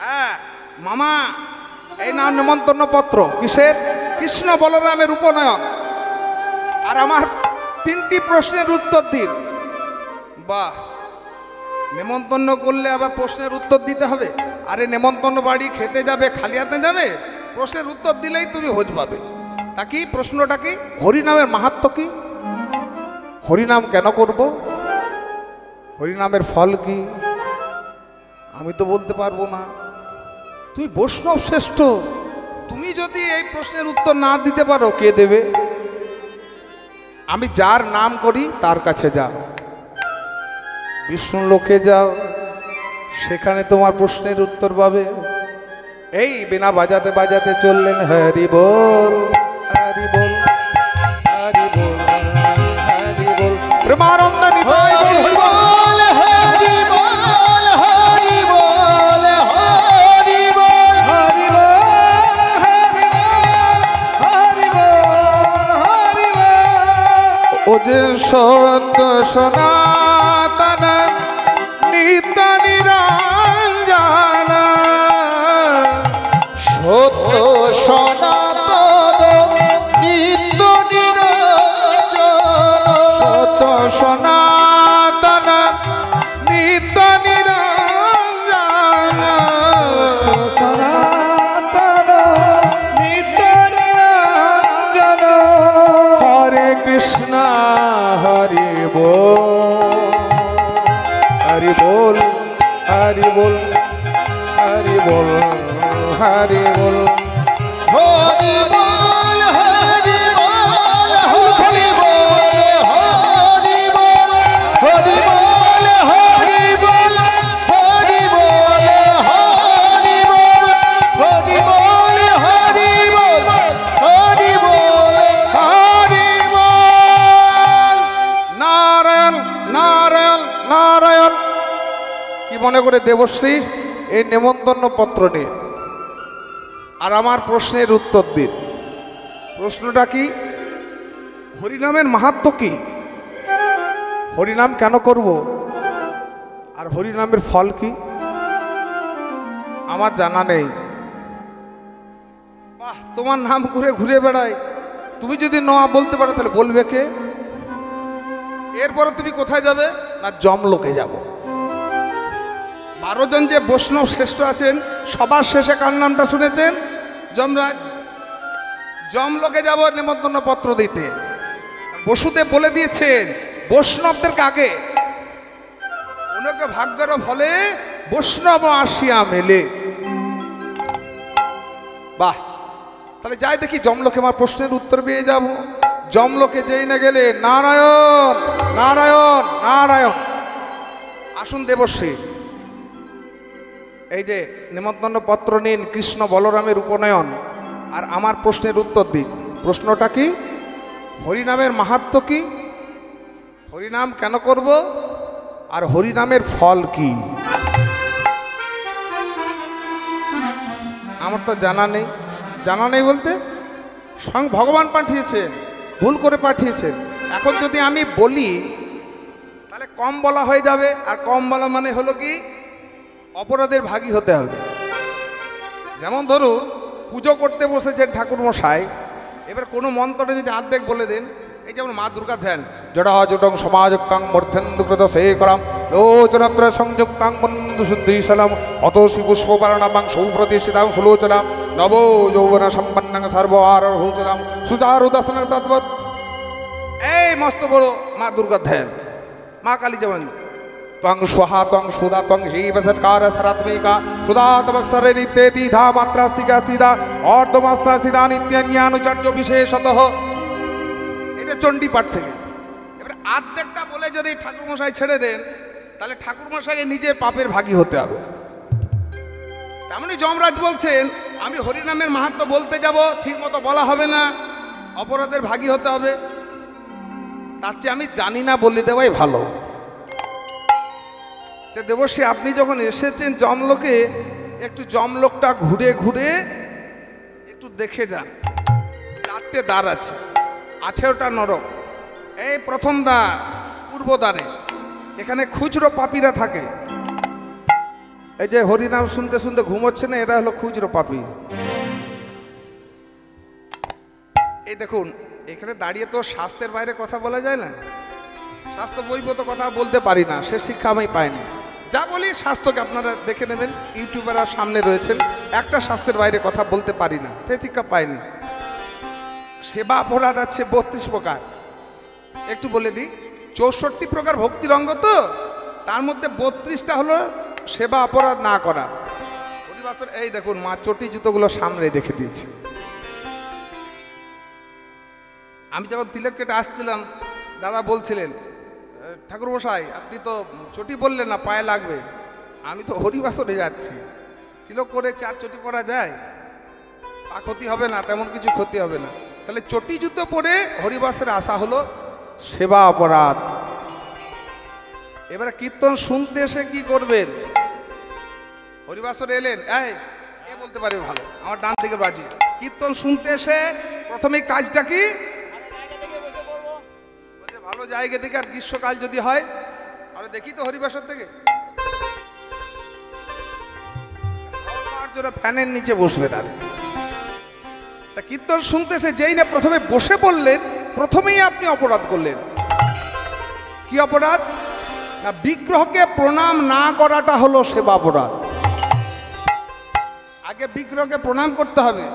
Speaker 1: হ্যাঁ মামা, এই নাম নেমন্তন্ন পত্র। কিসের? কৃষ্ণ বলরামের উপনয়ন। আর আমার তিনটি প্রশ্নের উত্তর দিন। বাহ, নেমন্তন্ন করলে আবার প্রশ্নের উত্তর দিতে হবে? আরে নেমন্তন্ন বাড়ি খেতে যাবে, খালি হাতে যাবে? প্রশ্নের উত্তর দিলেই তুমি হোজ পাবে। তা কি প্রশ্নটা কি? হরিনামের মাহাত্ম্য কি? হরিনাম কেন করব? হরিনামের ফল কি? আমি তো বলতে পারবো না। তুই বৈষ্ণব শ্রেষ্ঠ, তুমি যদি এই প্রশ্নের উত্তর না দিতে পারো, কে দেবে? আমি যার নাম করি তার কাছে যাও, বিষ্ণু লোকে যাও, সেখানে তোমার প্রশ্নের উত্তর পাবে। এই বিনা বাজাতে বাজাতে চললেন হরি বল হরি বল হরি বল হরি বল। প্রেমানন্দ নিতাই বল হরি বল।
Speaker 2: হরি বল হরি বল হরি বল।
Speaker 3: হরি বল হরি বল হরি বল।
Speaker 1: ও যে সত্য সনাতন নিত্য নিরঞ্জন,
Speaker 2: সত্য সনাতন নিত্য নিরঞ্জন।
Speaker 1: সত্য সনাতন নিত্য নিরঞ্জন।
Speaker 3: সনাতন নিত্য নিরঞ্জন।
Speaker 1: হরে কৃষ্ণ হরি বল হরি বল হরি বল হরি বল হরি বল।
Speaker 2: হরি বল হরি বল হরি বল হরি বল। হরি বল হরি বল হরি বল হরি বল। হরি বল হরি বল হরি বল।
Speaker 1: হরি বল। নারায়ণ নারায়ণ নারায়ণ। কি মনে করে দেবশ্রী এই নেমন্তন্ন পত্র নিয়ে আর আমার প্রশ্নের উত্তর দিন। প্রশ্নটা কি? হরিনামের মাহাত্ম্য কি? হরিনাম কেন করব? আর হরিনামের ফল কি? আমার জানা নেই। বাহ, তোমার নাম ঘুরে ঘুরে বেড়ায়, তুমি যদি না বলতে পারো তাহলে বলবে কে? এরপরে তুমি কোথায় যাবে? না যমলোকে যাব। 12 জন যে বৈষ্ণব শ্রেষ্ঠ আছেন, সবার শেষে কার নামটা শুনেছেন? যমরাজ। যমলোকে যাব নিমন্ত্রণ পত্র দিতে। বসুদেব বলে দিয়েছেন বৈষ্ণবদেরকে আগে, ওনাকে ভাগ্যের ফলে বৈষ্ণব আসিয়া মেলে। বাহ, তাহলে যাই দেখি যমলোকে আমার প্রশ্নের উত্তর পেয়ে যাব। যমলোকে যেই না গেলে নারায়ণ নারায়ণ নারায়ণ, আসুন দেবশ্রী, এই যে নিমন্ত্রণ পত্র নিন, কৃষ্ণ বলরামের উপনয়ন, আর আমার প্রশ্নের উত্তর দিন। প্রশ্নটা কি? হরিনামের মাহাত্ম্য কি? হরিনাম কেন করব? আর হরিনামের ফল কি? আমার তো জানা নেই। জানা নেই বলতে স্বয়ং ভগবান পাঠিয়েছেন, ভুল করে পাঠিয়েছেন। এখন যদি আমি বলি তাহলে কম বলা হয়ে যাবে, আর কম বলা মানে হলো কি অপরাধের ভাগী হতে হবে। যেমন ধরুন পুজো করতে বসেছেন ঠাকুরমশাই, এবার কোনো মন্ত্রটা যদি অর্ধেক বলে দেন, এই যেমন মা দুর্গা ধ্যান, জড়া জটং সমাযুক্তাং মর্ধেন্দুকৃত সেকরাম লোচনত্র সংযুক্তাং বন্ধু শুদ্ধিশালাম অতসি পুষ্পপারণামাং সৌপ্রতিষ্ঠিতাং সুলোচনাম নব যৌবন সম্পন্নাং সর্বহারভূষণাম সুচারুদাসন তদ্বৎ। এই মস্ত বড় মা দুর্গা ধ্যান, মা কালী যেমন त्वं स्वाहा त्वं सुधा त्वं हेव सत्कार सरात्मिका सुधा तमक्षरे नित्येति धा मात्रास्तिका स्थिता अर्धमास्त्रा स्थिता नित्यानुचर्য বিশেষতঃ। এটা চণ্ডী পাঠ থেকে। এবার আর্ধেকটা বলে যদি ঠাকুরমশাই ছেড়ে দেন, তাহলে ঠাকুরমশাইকে নিজের পাপের ভাগী হতে হবে। তেমনি যমরাজ বলছেন আমি হরিনামের মাহাত্ম্য বলতে যাব, ঠিক মতো বলা হবে না, অপরাধের ভাগী হতে হবে। তার চেয়ে আমি জানি না বলে দেওয়াই ভালো। দেবশ্রী, আপনি যখন এসেছেন জমলোকে, একটু জমলোকটা ঘুরে ঘুরে একটু দেখে যান। 4টে দ্বার আছে, 18টা নরক। এই প্রথম দ্বার পূর্ব দ্বারে, এখানে খুচরো পাপীরা থাকে। এই যে হরিনাম শুনতে শুনতে ঘুমোচ্ছে না, এরা হলো খুচরো পাপী। এই দেখুন, এখানে দাঁড়িয়ে তো শাস্ত্রের বাইরে কথা বলা যায় না। শাস্ত্র বইবত কথা বলতে পারি না, সে শিক্ষা আমি পাইনি। যা বলি শাস্ত্রকে আপনারা দেখে নেবেন, ইউটিউবাররা সামনে রয়েছেন। একটা শাস্ত্রের বাইরে কথা বলতে পারি না, সে শিক্ষা পাইনি। সেবা অপরাধ আছে 32 প্রকার। একটু বলে দিই, 64 প্রকার ভক্তির অঙ্গ, তো তার মধ্যে 32টা হলো সেবা অপরাধ না করা। হরিবাসর এই দেখুন, মা চটি জুতোগুলো সামনে রেখে দিয়েছে। আমি যখন তিলক কেটে আসছিলাম, দাদা বলছিলেন ঠাকুরমশাই আপনি তো চটি বললেন না, পায়ে লাগবে। আমি তো হরিবাসরে যাচ্ছি, তিলক করেছি, আর চটি পরা যায়? পা ক্ষতি হবে না, তেমন কিছু ক্ষতি হবে না। তাহলে চটি জুতো পরে হরিবাসরে আসা হলো সেবা অপরাধ। এবারে কীর্তন শুনতে এসে কি করবেন? হরিবাসরে এলেন, এ বলতে পারবে ভালো, আমার ডান দিকে বাজি। কীর্তন শুনতে এসে প্রথমেই কাজটা কি? ভালো জায়গা থেকে, আর গ্রীষ্মকাল যদি হয়, আমরা দেখি তো হরিবাসর থেকে ফ্যানের নিচে বসবেন। আর তা কীর্তন শুনতেছে যেই না প্রথমে বসে পড়লেন, প্রথমেই আপনি অপরাধ করলেন। কি অপরাধ? না, বিগ্রহকে প্রণাম না করাটা হলো সেবা অপরাধ। আগে বিগ্রহকে প্রণাম করতে হবে,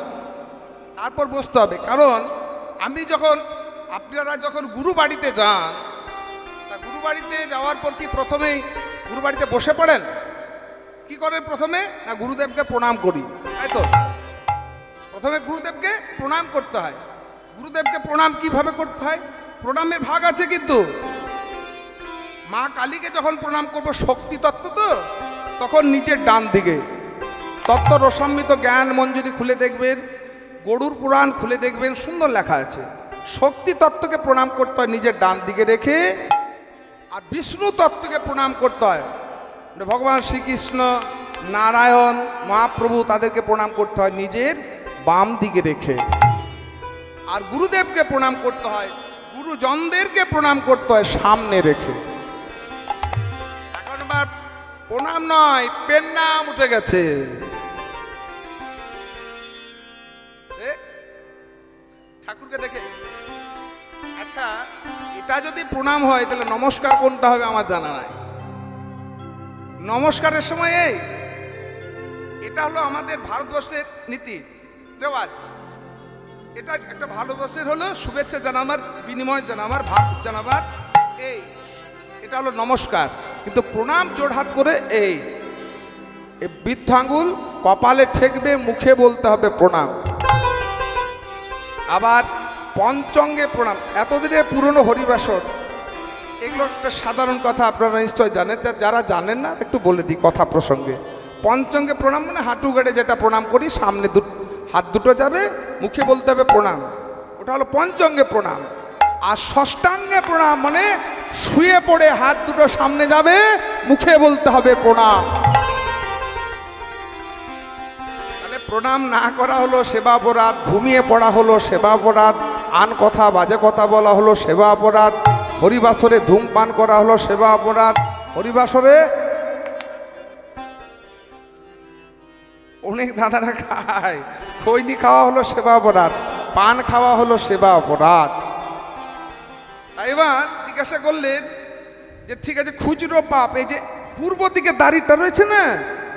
Speaker 1: তারপর বসতে হবে। কারণ আপনারা যখন গুরু বাড়িতে যান, তা গুরু বাড়িতে যাওয়ার পর কি প্রথমেই গুরু বাড়িতে বসে পড়েন? কি করেন প্রথমে? না, গুরুদেবকে প্রণাম করি, তাই তো? প্রথমে গুরুদেবকে প্রণাম করতে হয়। গুরুদেবকে প্রণাম কিভাবে করতে হয়? প্রণামের ভাগ আছে কিন্তু। মা কালীকে যখন প্রণাম করবো, শক্তি তত্ত্ব তো, তখন নিচের ডান দিকে তত্ত্ব রসামৃত জ্ঞান মঞ্জুরি খুলে দেখবেন, গরুর পুরাণ খুলে দেখবেন, সুন্দর লেখা আছে। শক্তি তত্ত্বকে প্রণাম করতে হয় নিজের ডান দিকে রেখে, আর বিষ্ণু তত্ত্বকে প্রণাম করতে হয় ভগবান শ্রীকৃষ্ণ, নারায়ণ, মহাপ্রভু, তাদেরকে প্রণাম করতে হয় নিজের বাম দিকে রেখে। আর গুরুদেবকে প্রণাম করতে হয়, গুরুজনদেরকে প্রণাম করতে হয় সামনে রেখে। এখন আবার প্রণাম নয়, পেন নাম উঠে গেছে। ঠাকুরকে দেখে, আচ্ছা এটা যদি প্রণাম হয়, তাহলে নমস্কার কোনটা হবে আমার জানা নাই। নমস্কারের সময় এটা হলো আমাদের ভারতবর্ষের নীতি রেওয়াজ। এটা একটা ভারতবর্ষের হলো শুভেচ্ছা জানাবার, বিনিময় জানাবার, ভাব জানাবার, এটা হলো নমস্কার। কিন্তু প্রণাম জোড়হাত করে এই বৃদ্ধ আঙ্গুল কপালে ঠেকবে, মুখে বলতে হবে প্রণাম। আবার পঞ্চঙ্গে প্রণাম। এতদিনে পুরনো হরিবাসর এগুলো একটা সাধারণ কথা, আপনারা নিশ্চয় জানেন। যারা জানেন না একটু বলে দিই কথা প্রসঙ্গে। পঞ্চঙ্গে প্রণাম মানে হাঁটু গেড়ে যেটা প্রণাম করি, সামনে হাত দুটো যাবে, মুখে বলতে হবে প্রণাম, ওটা হলো পঞ্চঙ্গে প্রণাম। আর ষষ্ঠাঙ্গে প্রণাম মানে শুয়ে পড়ে হাত দুটো সামনে যাবে, মুখে বলতে হবে প্রণাম। মানে প্রণাম না করা হলো সেবা অপরাধ, ঘুমিয়ে পড়া হলো সেবা অপরাধ, আন কথা বাজে কথা বলা হলো সেবা অপরাধ, হরিবাসরে ধূমপান করা হলো সেবা অপরাধ, হরিবাসরে অনেক দাদারা খায়, খৈনি খাওয়া হলো সেবা অপরাধ, পান খাওয়া হলো সেবা অপরাধ। এবার জিজ্ঞাসা করলেন যে ঠিক আছে খুচরো পাপ, এই যে পূর্ব দিকে দাড়িটা রয়েছে না,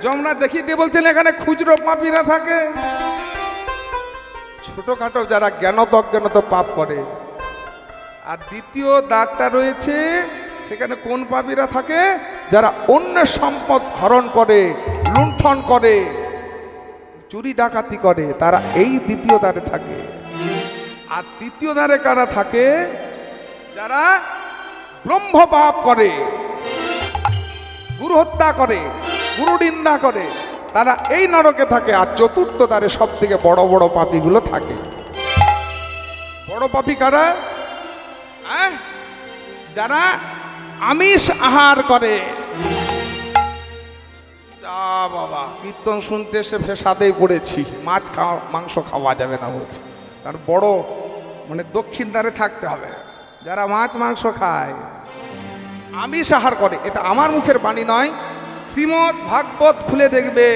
Speaker 1: যমুনা দেখিয়ে দিয়ে বলছেন এখানে খুচরো পাপীরা থাকে, ছোটখাটো যারা জ্ঞানত অজ্ঞানত পাপ করে। আর দ্বিতীয় দাগটা রয়েছে, সেখানে কোন পাপীরা থাকে? যারা অন্যের সম্পদ হরণ করে, লুণ্ঠন করে, চুরি ডাকাতি করে, তারা এই দ্বিতীয় দ্বারে থাকে। আর তৃতীয় দ্বারে কারা থাকে? যারা ব্রহ্ম পাপ করে, গুরু হত্যা করে, গুরু নিন্দা করে, তারা এই নরকে থাকে। আর চতুর্থ দ্বারে সব থেকে বড় বড় পাপীগুলো থাকে। বড় পাপী কারা? যারা আমিষ আহার করে। বাবা কীর্তন শুনতে এসে ফেসাদেই পড়েছি, মাছ খাওয়া মাংস খাওয়া যাবে না বলছে, তার বড় মানে দক্ষিণ দ্বারে থাকতে হবে। যারা মাছ মাংস খায়, আমিষ আহার করে, এটা আমার মুখের বাণী নয়, শ্রীমদ্ ভাগবত খুলে দেখবে,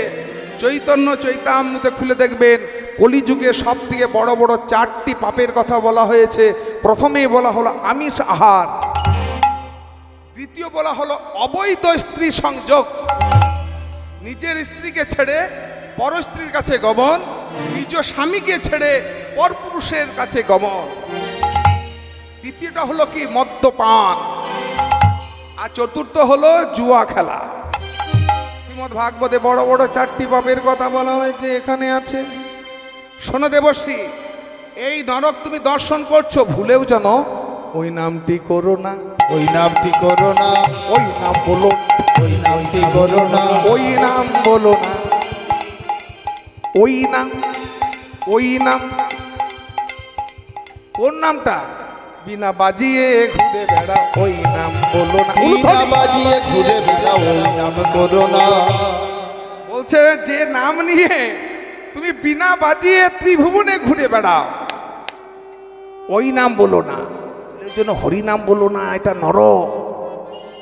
Speaker 1: চৈতন্য চৈতামৃতে খুলে দেখবেন, কলিযুগে সব থেকে বড় বড় 4টি পাপের কথা বলা হয়েছে। প্রথমেই বলা হলো আমিষ আহার, দ্বিতীয় বলা হলো অবৈধ স্ত্রী সংযোগ, নিজের স্ত্রীকে ছেড়ে পর স্ত্রীর কাছে গমন, নিজ স্বামীকে ছেড়ে পরপুরুষের কাছে গমন, তৃতীয়টা হলো কি মদ্যপান, আর চতুর্থ হলো জুয়া খেলা। শ্রীমদ্ ভাগবতে বড় বড় 4টি পাপের কথা বলা হয়েছে, এখানে আছে। শোনো দেবশ্রী, এই নরক তুমি দর্শন করছো, ভুলেও যেন ওই নামটি করো না,
Speaker 2: ওই নামটি করো না,
Speaker 1: ওই নাম বলো,
Speaker 2: ওই নামটি করো না,
Speaker 1: ওই নাম বলো না, ওই নাম, ওই নাম। কোন নামটা? বিনা বাজিয়ে ঘুরে বেড়া, ওই নাম বলো না।
Speaker 2: বিনা বাজিয়ে ঘুরে বেড়াও, ওই নাম করো না।
Speaker 1: বলছে যে নাম নিয়ে তুমি বিনা বাজিয়ে ত্রিভুবনে ঘুরে বেড়াও, ওই নাম বলো না। এর জন্য হরি নাম বলো না, এটা নরক।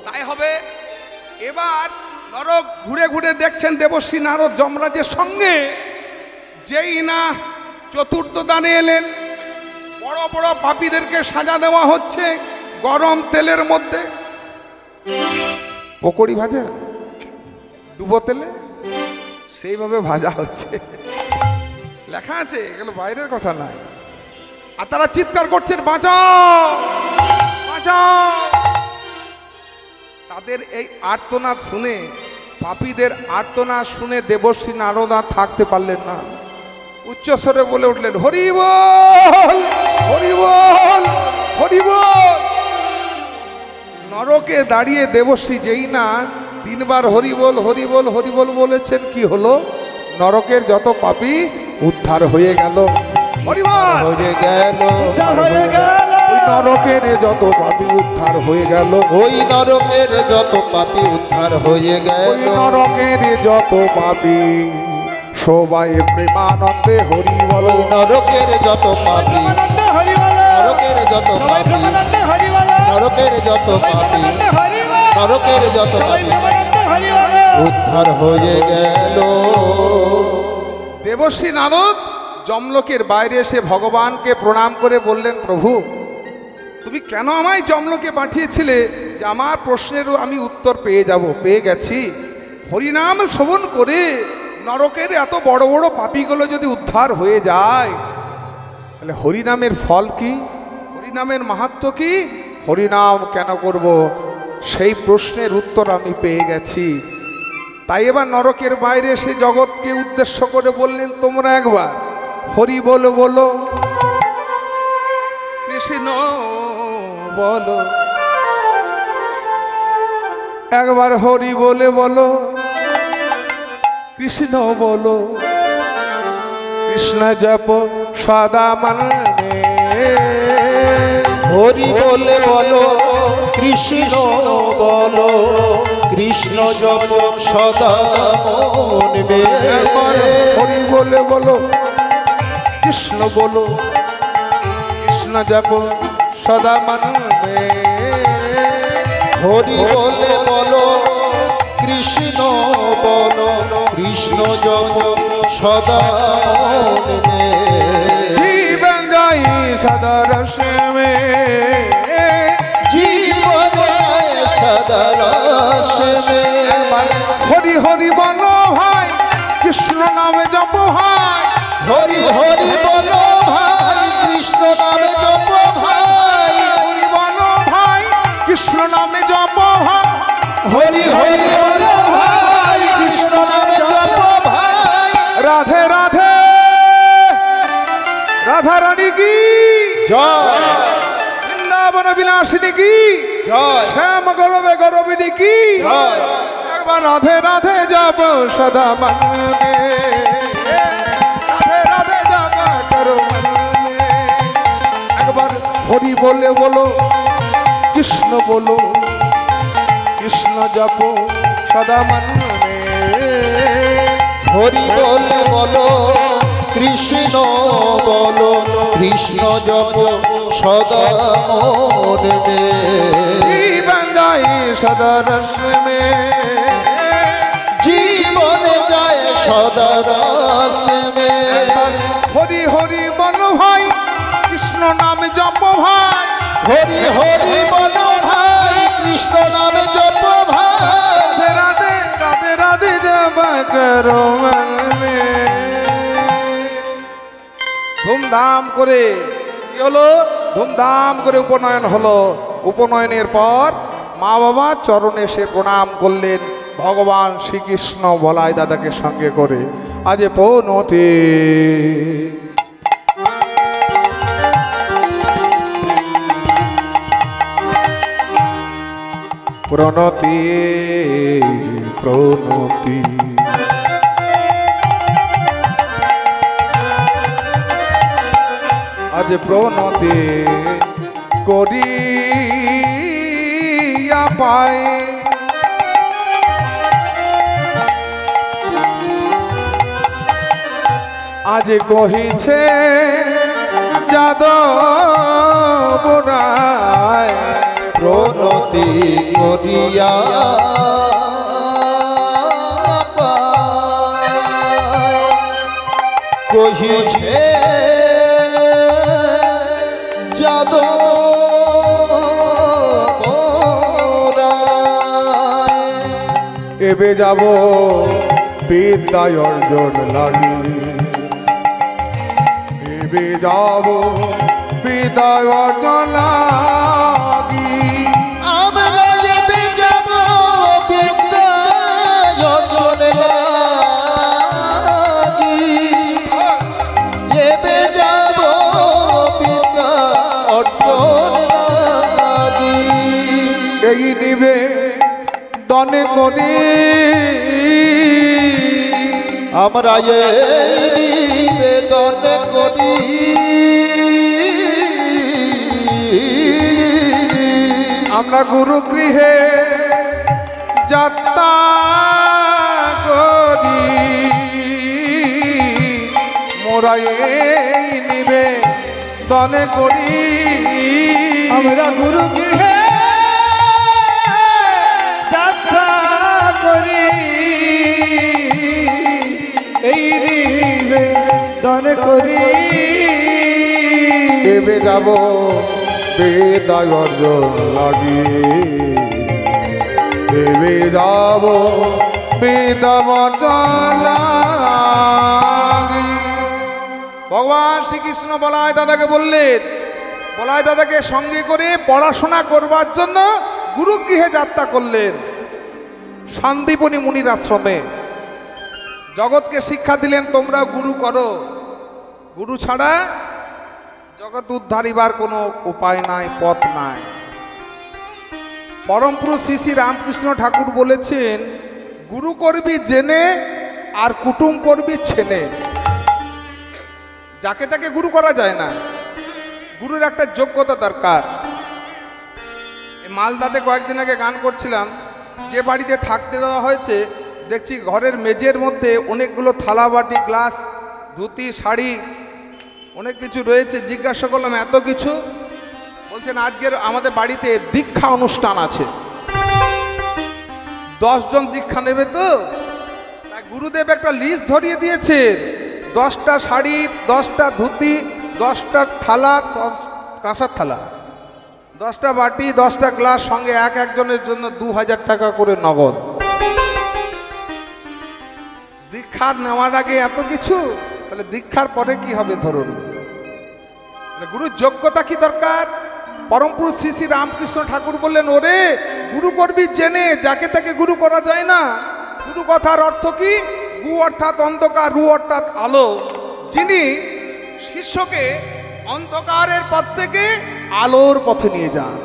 Speaker 1: তাই হবে। এবার নরক ঘুরে ঘুরে দেখছেন দেবশ্রী নারদ যমরাজের সঙ্গে, যেই না চতুর্থ দানে এলেন, বড় বড় পাপীদেরকে সাজা দেওয়া হচ্ছে গরম তেলের মধ্যে। পকোড়ি ভাজা ডুবো তেলে সেইভাবে ভাজা হচ্ছে, লেখা আছে, এগুলো বাইরের কথা নয়। আর তারা চিৎকার করছেন বাঁচাও বাঁচাও। তাদের এই আর্তনাদ শুনে, পাপীদের আর্তনাদ শুনে দেবশ্রী নারদ আর থাকতে পারলেন না, উচ্চস্বরে বলে উঠলেন হরি বল, হরি বল, হরি বল। নরকে দাঁড়িয়ে দেবশ্রী যেই না 3 বার হরি বল, হরি বল, হরি বল বলেছেন, কি হলো? নরকের যত পাপী উদ্ধার হয়ে গেল। হরি বল
Speaker 2: হয়ে গেল,
Speaker 3: হয়ে গেল,
Speaker 1: ওই নরকের যত পাপী উদ্ধার হয়ে গেল,
Speaker 2: ওই নরকের যত পাপী উদ্ধার হয়ে
Speaker 1: ওই
Speaker 2: গেল,
Speaker 1: নরকের যত পাপী সবাই প্রেমানন্দে হরি বল।
Speaker 2: ওই নরকের যত পাপী,
Speaker 3: প্রেমানন্দে হরি বলো,
Speaker 2: নরকের যত
Speaker 3: সবাই
Speaker 2: পাপী,
Speaker 3: প্রেমানন্দে হরি বলো,
Speaker 2: নরকের যত
Speaker 3: সবাই
Speaker 2: পাপী,
Speaker 3: প্রেমানন্দে হরি বলো,
Speaker 2: নরকের যত
Speaker 3: সবাই
Speaker 2: পাপী
Speaker 3: প্রেমানন্দে হরি বলো।
Speaker 2: উদ্ধার হয়ে গেল।
Speaker 1: দেবশ্রী নারদ যমলোকের বাইরে এসে ভগবানকে প্রণাম করে বললেন, প্রভু তুমি কেন আমায় যমলোকে পাঠিয়েছিলে যে আমার প্রশ্নেরও আমি উত্তর পেয়ে যাব? পেয়ে গেছি। হরিনাম শ্রবণ করে নরকের এত বড় বড় পাপীগুলো যদি উদ্ধার হয়ে যায়, তাহলে হরিনামের ফল কি? হরিনামের মাহাত্ম্য কি? হরিনাম কেন করব? সেই প্রশ্নের উত্তর আমি পেয়ে গেছি। তাই এবার নরকের বাইরে এসে জগৎকে উদ্দেশ্য করে বললেন, তোমরা একবার হরি বলো বলো, কৃষ্ণ বলো, একবার হরি বলে বলো, কৃষ্ণ বলো, কৃষ্ণ জপ সদা মনে।
Speaker 2: হরি বলে বলো, কৃষ্ণ বলো, কৃষ্ণ জপ সদা মনবে।
Speaker 1: একবার হরি বলে বলো, কৃষ্ণ বলো, কৃষ্ণ জপ সদা মনে।
Speaker 2: হরি বলে বলো, কৃষ্ণ বলো, কৃষ্ণ জপ সদা মনবে।
Speaker 1: জীবন যাই সদা রস মে,
Speaker 2: জীবন যায় সদা রস মে।
Speaker 1: হরি হরি বলো ভাই, কৃষ্ণ নামে জপ ভাই।
Speaker 2: হরি হরি বলো ভাই, কৃষ্ণ নামে জপ ভাই।
Speaker 1: হরি বলো ভাই, কৃষ্ণ নামে জপ ভাই।
Speaker 2: হরি হরি বলো ভাই, কৃষ্ণ নামে জপ ভাই।
Speaker 1: রাধে রাধে, রাধা রানী কি
Speaker 2: জয়
Speaker 1: বৃন্দাবন বিলাসিনী কি
Speaker 2: জয়
Speaker 1: শ্যাম গরবে গরবিনী কি।
Speaker 2: জয়।
Speaker 1: একবার রাধে রাধে যাব সদা মনে, রাধে রাধে যাব করো মনে। একবার হরি বলে বলো, কৃষ্ণ বলো, কৃষ্ণ জপ সদা মনে।
Speaker 2: হরি বলে বলো, কৃষ্ণ বলো, কৃষ্ণ জপ সদা মনবে।
Speaker 1: জীবন যাই সদা রস মে,
Speaker 2: জীবনে যায় সদা রস মে।
Speaker 1: হরি হরি বলো ভাই, কৃষ্ণ নামে জপ ভাই।
Speaker 2: হরি হরি বলো ভাই, কৃষ্ণ নামে জপ ভাই।
Speaker 1: রাধে রাধে, রাধে রাধে জপ করো মনে। ধুমধাম করে কি হলো, ধুমধাম করে উপনয়ন হলো। উপনয়নের পর মা বাবা চরণে সে প্রণাম করলেন। ভগবান শ্রীকৃষ্ণ বলাই দাদাকে সঙ্গে করে আজ পৌনতে প্রণতি প্রণতি। আজ প্রণতি করিয়া পায়, আজ কহিছে যাদব রায়।
Speaker 2: প্রণতি করিয়া কহিছে যাদব রায়।
Speaker 1: এবে যাব বিদ্যায় অর্জন লাগি, এবে যাব বিদ্যায় অর্জন লাগি।
Speaker 2: আমরা এবে যাব বিদ্যায় অর্জন লাগি। এবে যাব বিদ্যা অর্জন লাগি।
Speaker 1: এই নিবে দনে করি
Speaker 2: আমরা এই নিবেদন করি।
Speaker 1: আমরা গুরু গৃহে যাত্রা করি, মোরা এই নিবে দনে করি।
Speaker 3: আমরা গুরু গৃহে যাত্রা করি, এই নিবেদন করি।
Speaker 1: এবে যাব বেদায় অর্জন লাগি, এবে যাব বেদায় অর্জন লাগি। ভগবান শ্রীকৃষ্ণ বলাই দাদাকে বললেন, বলাই দাদাকে সঙ্গে করে পড়াশোনা করবার জন্য গুরুগৃহে যাত্রা করলেন। সন্দীপনী মুনির আশ্রমে জগৎকে শিক্ষা দিলেন, তোমরা গুরু করো, গুরু ছাড়া জগৎ উদ্ধারিবার কোনো উপায় নাই, পথ নাই। পরম পুরুষ শ্রী শ্রী রামকৃষ্ণ ঠাকুর বলেছেন, গুরু করবি জেনে আর কুটুম করবি ছেনে। যাকে তাকে গুরু করা যায় না, গুরুর একটা যোগ্যতা দরকার। এই মালদাতে কয়েকদিন আগে গান করছিলাম, যে বাড়িতে থাকতে দেওয়া হয়েছে দেখছি ঘরের মেঝের মধ্যে অনেকগুলো থালা বাটি, গ্লাস, ধুতি, শাড়ি, অনেক কিছু রয়েছে। জিজ্ঞাসা করলাম এত কিছু? বলছেন আজকের আমাদের বাড়িতে দীক্ষা অনুষ্ঠান আছে, 10 জন দীক্ষা নেবে। তো তাই গুরুদেব একটা লিস্ট ধরিয়ে দিয়েছে, 10টা শাড়ি, 10টা ধুতি, 10টা থালা, 10 কাঁসার থালা, 10টা বাটি, 10টা গ্লাস, সঙ্গে একজনের জন্য 2000 টাকা করে নগদ। দীক্ষার নেওয়ার আগে এত কিছু, তাহলে দীক্ষার পরে কি হবে ধরুন। গুরুর যোগ্যতা কি দরকার? পরম পুরুষ শ্রী শ্রী রামকৃষ্ণ ঠাকুর বললেন, ওরে গুরু করবি জেনে, যাকে তাকে গুরু করা যায় না। গুরু কথার অর্থ কি? গু অর্থাৎ অন্ধকার, রু অর্থাৎ আলো, যিনি শিষ্যকে অন্ধকারের পথ থেকে আলোর পথে নিয়ে যান।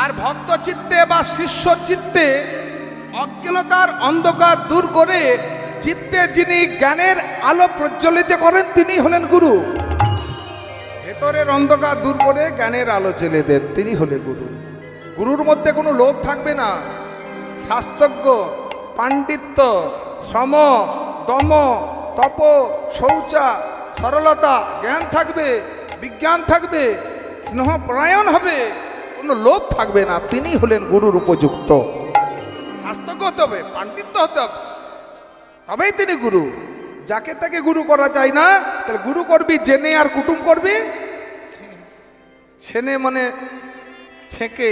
Speaker 1: আর ভক্ত চিত্তে বা শিষ্য চিত্তে অজ্ঞানতার অন্ধকার দূর করে চিত্তে যিনি জ্ঞানের আলো প্রজ্বলিত করেন, তিনি হলেন গুরু। ভেতরের অন্ধকার দূর করে জ্ঞানের আলো জ্বেলে দেন, তিনি হলেন গুরু। গুরুর মধ্যে কোনো লোভ থাকবে না। শাস্ত্রজ্ঞ, পাণ্ডিত্য, শ্রম, দম, তপ, শৌচা, সরলতা, জ্ঞান থাকবে, বিজ্ঞান থাকবে, স্নেহপরায়ণ হবে, কোনো লোভ থাকবে না। তিনি হলেন গুরুর উপযুক্ত। শাস্ত্রজ্ঞ হতে হবে, পাণ্ডিত্য হতে হবে, তবেই তিনি গুরু। যাকে তাকে গুরু করা যায় না। তাহলে গুরু করবি জেনে আর কুটুম করবি ছেনে, মানে ছেঁকে।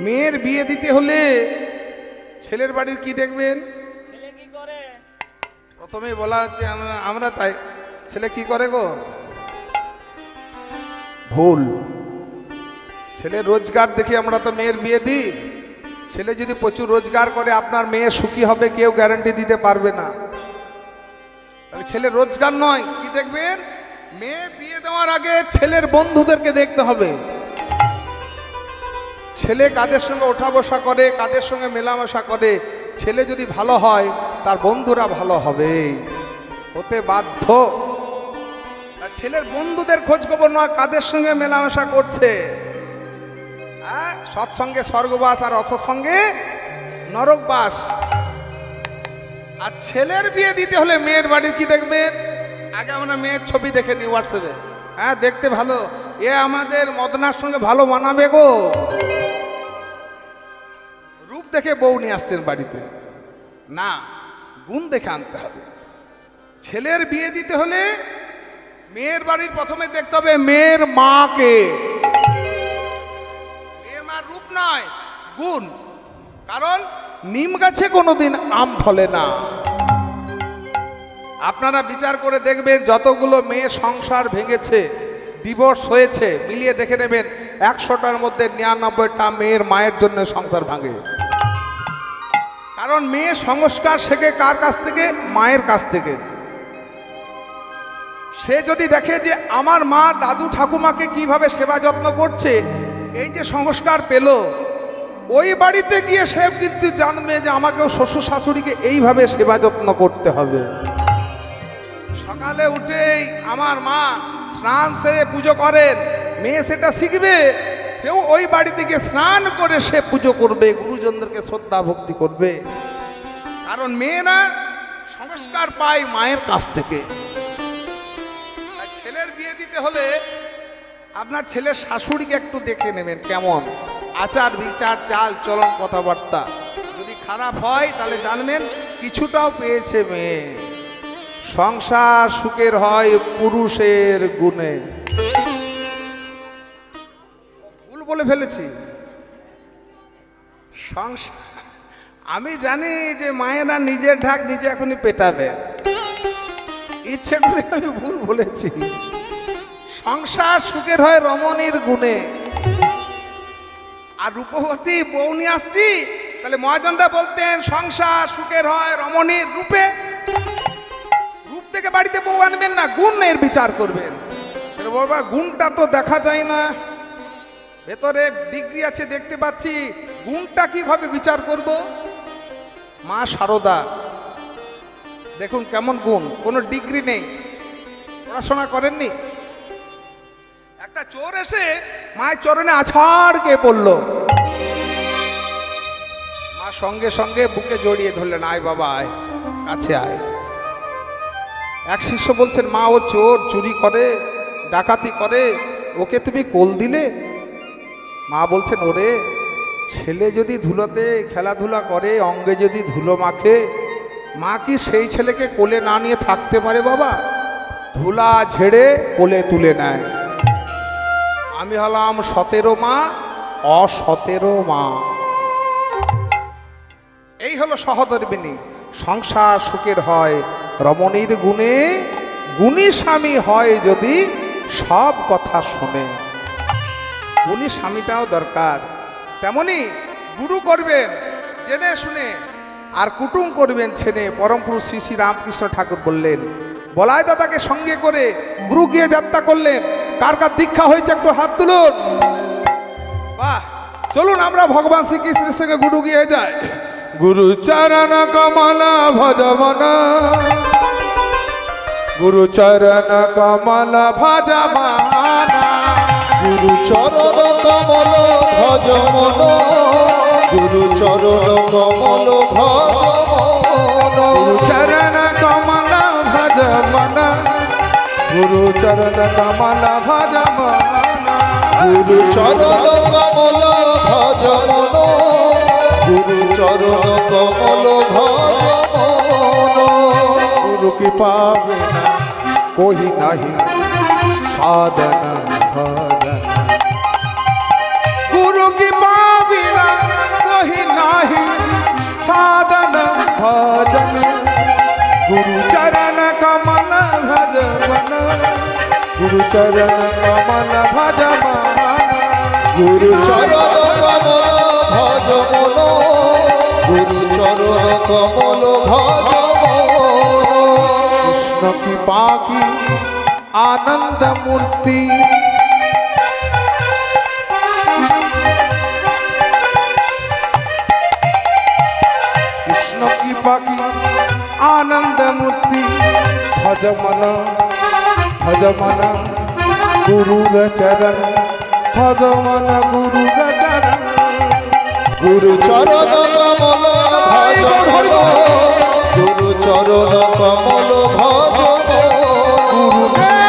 Speaker 1: মেয়ের বিয়ে দিতে হলে ছেলের বাড়ির কি দেখবেন? প্রথমে বলা হচ্ছে আমরা তাই, ছেলে কি করে গো? ভুল। ছেলে রোজগার দেখি আমরা তো মেয়ের বিয়ে দিই। ছেলে যদি প্রচুর রোজগার করে, আপনার মেয়ে সুখী হবে কেউ গ্যারান্টি দিতে পারবে না। তাহলে ছেলে রোজগার নয়, কি দেখবেন? মেয়ে বিয়ে দেওয়ার আগে ছেলের বন্ধুদেরকে দেখতে হবে। ছেলে কাদের সঙ্গে ওঠা বসা করে, কাদের সঙ্গে মেলামেশা করে। ছেলে যদি ভালো হয়, তার বন্ধুরা ভালো হবে, হতে বাধ্য। আর ছেলের বন্ধুদের খোঁজ খবর নয়, কাদের সঙ্গে মেলামেশা করছে। সৎসঙ্গে স্বর্গবাস আর অসৎসঙ্গে নরকবাস। আর ছেলের বিয়ে দিতে হলে মেয়ের বাড়ির কি দেখবেন? আগে আমরা মেয়ের ছবি দেখে নিই হোয়াটসঅ্যাপে। হ্যাঁ, দেখতে ভালো, এ আমাদের মদনার সঙ্গে ভালো মানাবে গো। রূপ দেখে বউ নিয়ে আসছেন বাড়িতে না, গুণ দেখে আনতে হবে। ছেলের বিয়ে দিতে হলে মেয়ের বাড়ির প্রথমে দেখতে হবে মেয়ের মাকে। মেয়ের মার রূপ নয়, গুণ। কারণ নিম গাছে কোনোদিন আম ফলে না। আপনারা বিচার করে দেখবেন, যতগুলো মেয়ে সংসার ভেঙেছে, ডিভোর্স হয়েছে, মিলিয়ে দেখে নেবেন 100টার মধ্যে 99টা মেয়ের মায়ের জন্য সংসার ভাঙে। কারণ মেয়ে সংস্কার শেখে কার কাছ থেকে? মায়ের কাছ থেকে। সে যদি দেখে যে আমার মা দাদু ঠাকুমাকে কিভাবে সেবা যত্ন করছে, এই যে সংস্কার পেল, ওই বাড়িতে গিয়ে সে কিন্তু জানবে যে আমাকেও শ্বশুর শাশুড়িকে এইভাবে সেবা যত্ন করতে হবে। সকালে উঠেই আমার মা স্নান সেরে পুজো করেন, মেয়ে সেটা শিখবে। সেও ওই বাড়ি থেকে স্নান করে সে পুজো করবে, গুরুজনদেরকে শ্রদ্ধা ভক্তি করবে। কারণ মেয়েরা সংস্কার পায় মায়ের কাছ থেকে। ছেলের বিয়ে দিতে হলে আপনার ছেলের শাশুড়িকে একটু দেখে নেবেন, কেমন আচার বিচার, চাল চলন, কথাবার্তা। যদি খারাপ হয় তাহলে জানবেন কিছুটাও পেয়েছে মেয়ে। সংসার সুখের হয় পুরুষের গুণে। ভুল বলে ফেলেছি। সংসার, আমি জানি যে মায়েরা নিজের ঢাক নিজে এখনই পেটাবে, ইচ্ছে করে আমি ভুল বলেছি। সংসার সুখের হয় রমণীর গুণে। আর রূপবতী বউ নিয়ে আসছি, তাহলে মহাজনরা বলতেন সংসার সুখের হয় রমণীর রূপে। রূপ থেকে বাড়িতে বউ আনবেন না, গুণের বিচার করবেন। বাবা গুণটা তো দেখা যায় না, ভেতরে ডিগ্রি আছে দেখতে পাচ্ছি, গুণটা কিভাবে বিচার করব? মা শারদা দেখুন কেমন গুণ, কোনো ডিগ্রি নেই, পড়াশোনা করেননি। একটা চোর এসে মায়ের চরণে আছাড় কে পড়ল, মা সঙ্গে সঙ্গে বুকে জড়িয়ে ধরলেন, আয় বাবা আয়, কাছে আয়। এক শিষ্য বলছেন, মা ও চোর, চুরি করে, ডাকাতি করে, ওকে তুমি কোল দিলে? মা বলছেন, ওরে ছেলে যদি ধুলোতে খেলাধুলা করে, অঙ্গে যদি ধুলো মাখে, মা কি সেই ছেলেকে কোলে না নিয়ে থাকতে পারে বাবা? ধুলা ঝেড়ে কোলে তুলে নেয়। আমি হলাম 17 মা, অ17 মা। এই হলো সহধর্মিণী। সংসার সুখের হয় রমণীর গুণে, গুণী স্বামী হয় যদি সব কথা শোনে। গুণী স্বামীটাও দরকার। তেমনি গুরু করবেন জেনে শুনে, আর কুটুম করবেন ছেনে। পরম পুরুষ শ্রী শ্রী রামকৃষ্ণ ঠাকুর বললেন, বলাই দাদাকে সঙ্গে করে গুরু গিয়ে যাত্রা করলেন। কার কার দীক্ষা হয়েছে একটু হাত তুলুন। বাহ, চলুন আমরা ভগবান শ্রীকৃষ্ণের সঙ্গে গুরু গিয়ে যাই। গুরু চরণ কমল ভজ মন, গুরু চরণ কমল ভজ মন,
Speaker 2: গুরু চরণ কমল ভজ মন, গুরু চরণ কমল ভজ মন,
Speaker 1: গুরু চরণ কমল ভজ মন, গুরু চরণ কমল ভজ মন,
Speaker 2: গুরু চরণ কমল ভজ মন, গুরু চরণ কমল ভজ মন।
Speaker 1: गुरु की पावे ना कोई नहीं साधन भजन, गुरु की पावे ना कोई नहीं साधन भजन, गुरु चरण कमल भज मन, गुरु चरण कमल भज मन,
Speaker 2: गुरु चरण कमल भज मन, गुरु चरण कमल भज मन।
Speaker 1: कृष्ण की पाकी आनंद मूर्ति, कृष्ण की पाकी आनंद मूर्ति, भज मन गुरु चरण, भज मन गुरु चरण,
Speaker 2: गुरु चरण कमल भज मन, गुरु चरण कमल भज मन, गुरु चरण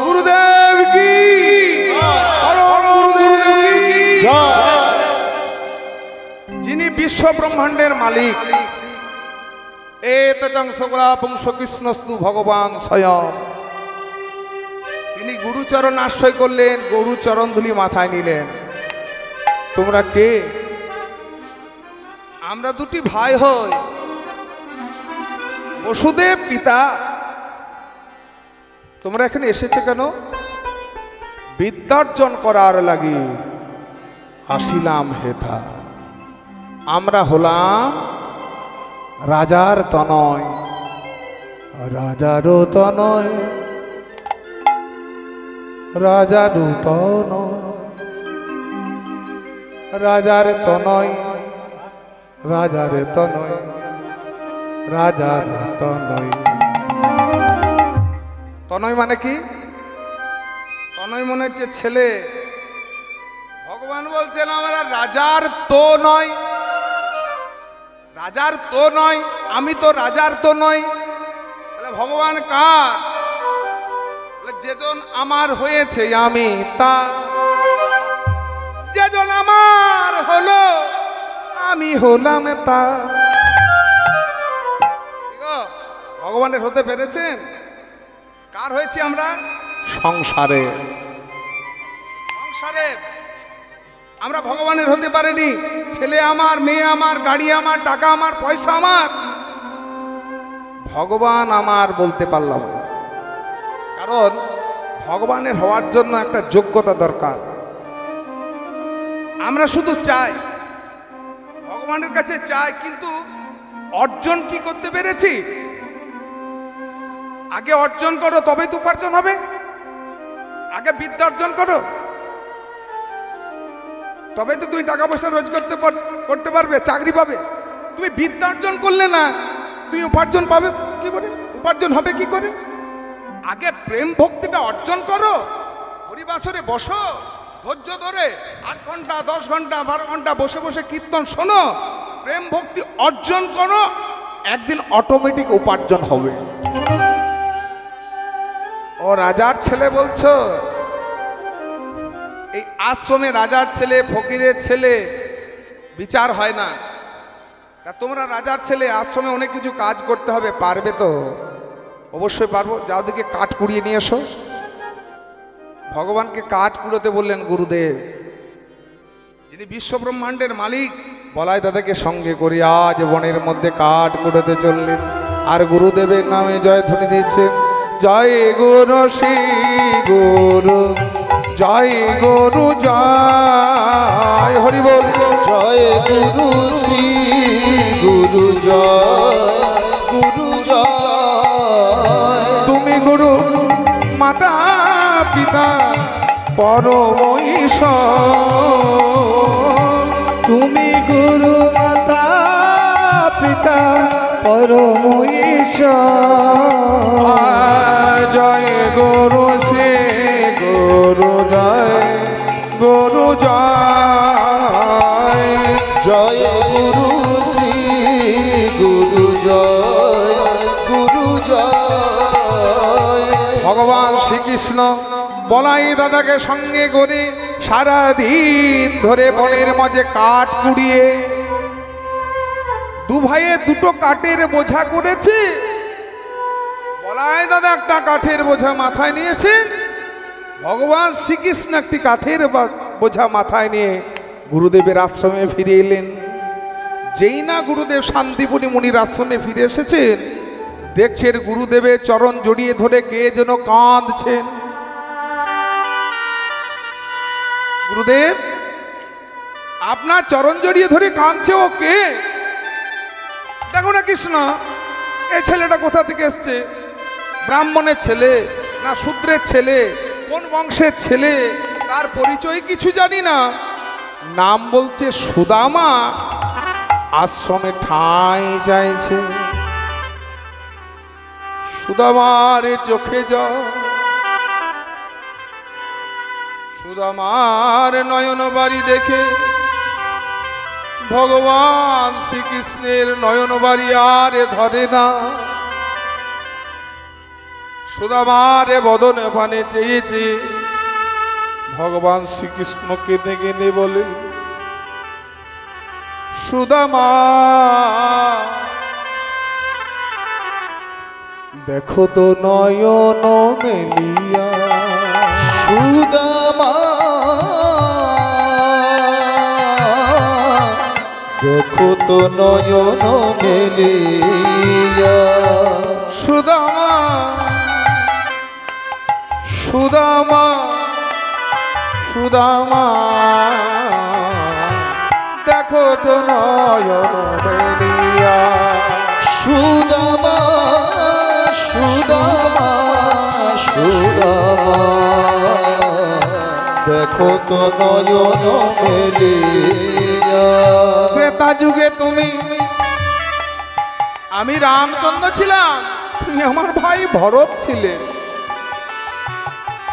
Speaker 1: गुरुदेव की, যিনি বিশ্ব ব্রহ্মাণ্ডের মালিক, এতং সকলা পুংস কৃষ্ণস্তু ভগবান স্বয়ং, তিনি গুরুচরণ আশ্রয় করলেন, গুরুচরণ ধুলি মাথায় নিলেন। তোমরা কে? আমরা দুটি ভাই হই, বসুদেব পিতা। তোমরা এখানে এসেছে কেন? বিদ্যার্জন করার লাগি আসিলাম হেথা। আমরা হলাম রাজার তনয়, রাজারও তনয়, রাজারও তনয়, রাজার তনয়, রাজার তনয়, রাজার তনয়। তনয় মানে কি? তনয় মনে হচ্ছে ছেলে। ভগবান বলছেন আমরা রাজার তো নয়, রাজার তো নয়, আমি তো রাজার তো নই। তাহলে ভগবান কার? যেজন আমার হয়েছে আমি তা, যেজন আমার হলো আমি হলাম তা। ভগবানের হতে পেরেছেন? কার হয়েছি আমরা? সংসারে, সংসারের। আমরা ভগবানের হতে পারিনি। ছেলে আমার, মেয়ে আমার, গাড়ি আমার, টাকা আমার, পয়সা আমার, ভগবান আমার বলতে পারলাম না। কারণ ভগবানের হওয়ার জন্য একটা যোগ্যতা দরকার। আমরা শুধু চাই, ভগবানের কাছে চাই, কিন্তু অর্জন কি করতে পেরেছি? আগে অর্জন করো, তবেই তো উপার্জন হবে। আগে বিদ্যা অর্জন করো, তবে তো তুমি টাকা পয়সা রোজগার করতে পারবে, চাকরি পাবে। তুমি বিদ্যা অর্জন করলে না, তুমি উপার্জন পাবে কি করে? উপার্জন হবে কি করে? আগে প্রেম ভক্তিটা অর্জন করো। হরিবাসরে বসো, ধৈর্য ধরে 8 ঘন্টা 10 ঘন্টা 12 ঘন্টা বসে বসে কীর্তন শোনো, প্রেম ভক্তি অর্জন করো, একদিন অটোমেটিক উপার্জন হবে। ও রাজার ছেলে বলছো? এই আশ্রমে রাজার ছেলে ফকিরের ছেলে বিচার হয় না। তা তোমরা রাজার ছেলে, আশ্রমে অনেক কিছু কাজ করতে হবে, পারবে তো? অবশ্যই পারবো। যাও দিকে কাঠ কুড়িয়ে নিয়ে এসো। ভগবানকে কাঠ কুড়োতে বললেন গুরুদেব, যিনি বিশ্ব ব্রহ্মাণ্ডের মালিক। বলাই দাদাকে সঙ্গে করি আজ বনের মধ্যে কাঠ কুড়োতে চললেন, আর গুরুদেবের নামে জয় ধ্বনি দিচ্ছেন। জয় গুরু শ্রী গুরু, জয় গুরু জয় হরি বল।
Speaker 2: জয় গুরু শ্রী গুরু, জয় গুরু জয়।
Speaker 1: তুমি গুরু মাতা পিতা পরম ঈশ্বর,
Speaker 3: তুমি গুরু মাতা পিতা পরম ঈশ্বর।
Speaker 1: জয় গুরু শ্রী গুরু, জয় গুরু জয়।
Speaker 2: জয় গুরু শ্রী গুরু, জয় গুরু জয়।
Speaker 1: ভগবান শ্রীকৃষ্ণ বলাই দাদাকে সঙ্গে করে সারাদিন ধরে বনের মাঝে কাঠ কুড়িয়ে, দু ভাইয়ে দুটো কাঠের বোঝা করেছে। বলাই দাদা একটা কাঠের বোঝা মাথায় নিয়েছেন, ভগবান শ্রীকৃষ্ণ একটি কাঠের বোঝা মাথায় নিয়ে গুরুদেবের আশ্রমে ফিরে এলেন। যেই না গুরুদেব শান্তিপুরী মুনির আশ্রমে ফিরে এসেছেন, দেখছেন গুরুদেবের চরণ জড়িয়ে ধরে কে যেন কাঁদছেন। গুরুদেব, আপনার চরণ জড়িয়ে ধরে কাঁদছে ও কে? দেখো না কৃষ্ণ, এই ছেলেটা কোথা থেকে এসছে? ব্রাহ্মণের ছেলে না শূদ্রের ছেলে, কোন বংশের ছেলে, তার পরিচয় কিছু জানি না। নাম বলছে সুদামা, আশ্রমে ঠাঁই চাইছে। সুদামার চোখে জল, সুদামার নয়ন বাড়ি দেখে ভগবান শ্রীকৃষ্ণের নয়ন বাড়ি আর ধরে না। সুদামার বদনে পানে চেয়েছে, ভগবান শ্রীকৃষ্ণকে ডেকে নে বলে, সুদামা দেখো তো নয়ন মেলিয়া।
Speaker 2: সুদামা দেখো তো নয়ন মেলিয়া।
Speaker 1: সুদামা সুদামা সুদামা দেখো তো নয়ন মেলিয়া।
Speaker 2: সুদামা সুদামা সুদামা দেখো তো নয়ন মেলিয়া।
Speaker 1: ত্রেতা যুগে তুমি, আমি রামচন্দ্র ছিলাম, তুমি আমার ভাই ভরত ছিলে।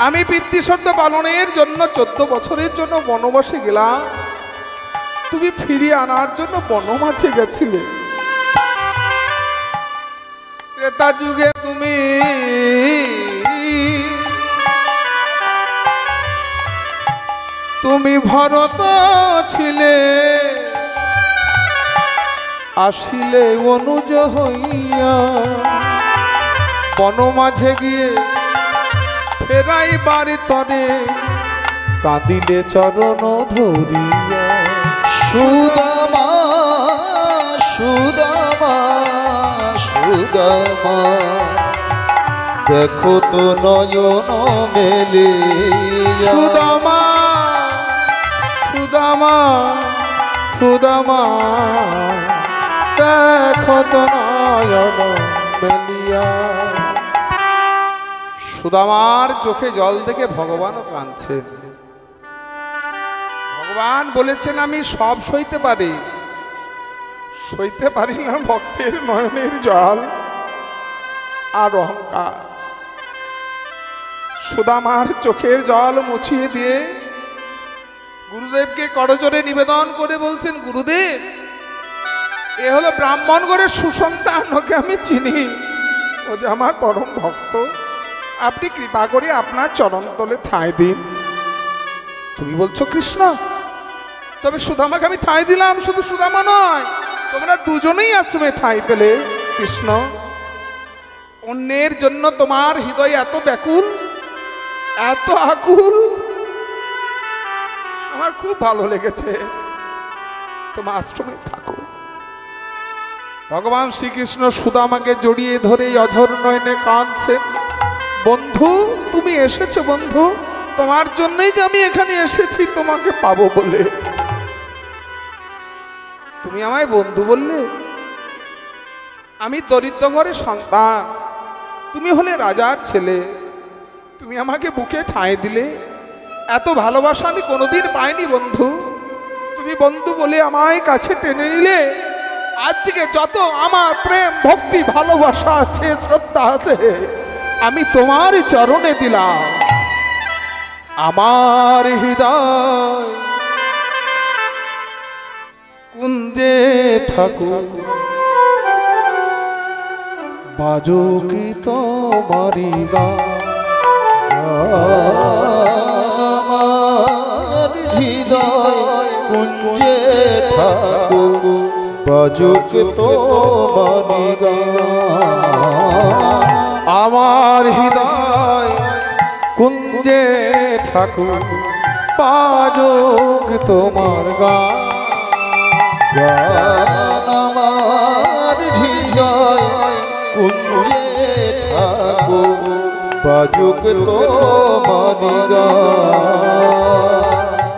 Speaker 1: আমি পিতৃসত্য পালনের জন্য 14 বছরের জন্য বনবাসে গেলাম, তুমি ফিরিয়ে আনার জন্য বনমাঝে গেছিলে। ত্রেতা যুগে তুমি তুমি ভরত ছিলে, আসিলে অনুজ হইয়া বনমাঝে গিয়ে ফেরাই বাড়ি তরে কাঁদিলে চরণ ধরিয়া।
Speaker 2: সুদামা সুদামা সুদামা দেখো তো নয়ন মেলিয়া।
Speaker 1: সুদামা সুদামা সুদামা দেখো তো নয়ন মেলিয়া। সুদামার চোখে জল দেখে ভগবানও কাঁদছেন। ভগবান বলেছেন আমি সব সইতে পারি, সইতে পারি না ভক্তের নয়নের জল আর অহংকার। সুদামার চোখের জল মুছিয়ে দিয়ে গুরুদেবকে করজোরে নিবেদন করে বলছেন, গুরুদেব এ হলো ব্রাহ্মণ ঘরের সুসন্তান, ওকে আমি চিনি, ও যে আমার পরম ভক্ত, আপনি কৃপা করে আপনার চরণ তলে ঠাঁই দিন। তুমি বলছো কৃষ্ণ, তবে সুদামাকে আমি ঠাঁই দিলাম। শুধু সুদামা নয়, তোমরা দুজনেই আশ্রমে ঠাঁই পেলে। কৃষ্ণ, অন্যের জন্য তোমার হৃদয় এত ব্যাকুল, এত আকুল, আমার খুব ভালো লেগেছে। তোমার আশ্রমে থাকো। ভগবান শ্রীকৃষ্ণ সুদামাকে জড়িয়ে ধরে অঝর নয়নে কাঁদছেন। বন্ধু তুমি এসেছো বন্ধু, তোমার জন্যই যে আমি এখানে এসেছি তোমাকে পাবো বলে। তুমি আমায় বন্ধু বললে, আমি দরিদ্র ঘরের সন্তান, তুমি হলে রাজার ছেলে, তুমি আমাকে বুকে ঠাঁই দিলে। এত ভালোবাসা আমি কোনোদিন পাইনি বন্ধু। তুমি বন্ধু বলে আমায় কাছে টেনে নিলে। আজ থেকে যত আমার প্রেম ভক্তি ভালোবাসা আছে, শ্রদ্ধা আছে, আমি তোমার চরণে দিলাম। আমার হৃদয় কুঞ্জে ঠাকুর বাজো কি তোমারি গান।
Speaker 2: আমার হৃদয় কুঞ্জে ঠাকুর বাজুক তোমারি গান।
Speaker 1: আমার হৃদয় কুঞ্জে ঠাকুর বাজুক তোমার গান।
Speaker 2: আমার হৃদয় কুঞ্জে ঠাকুর বাজুক তোমারি গান।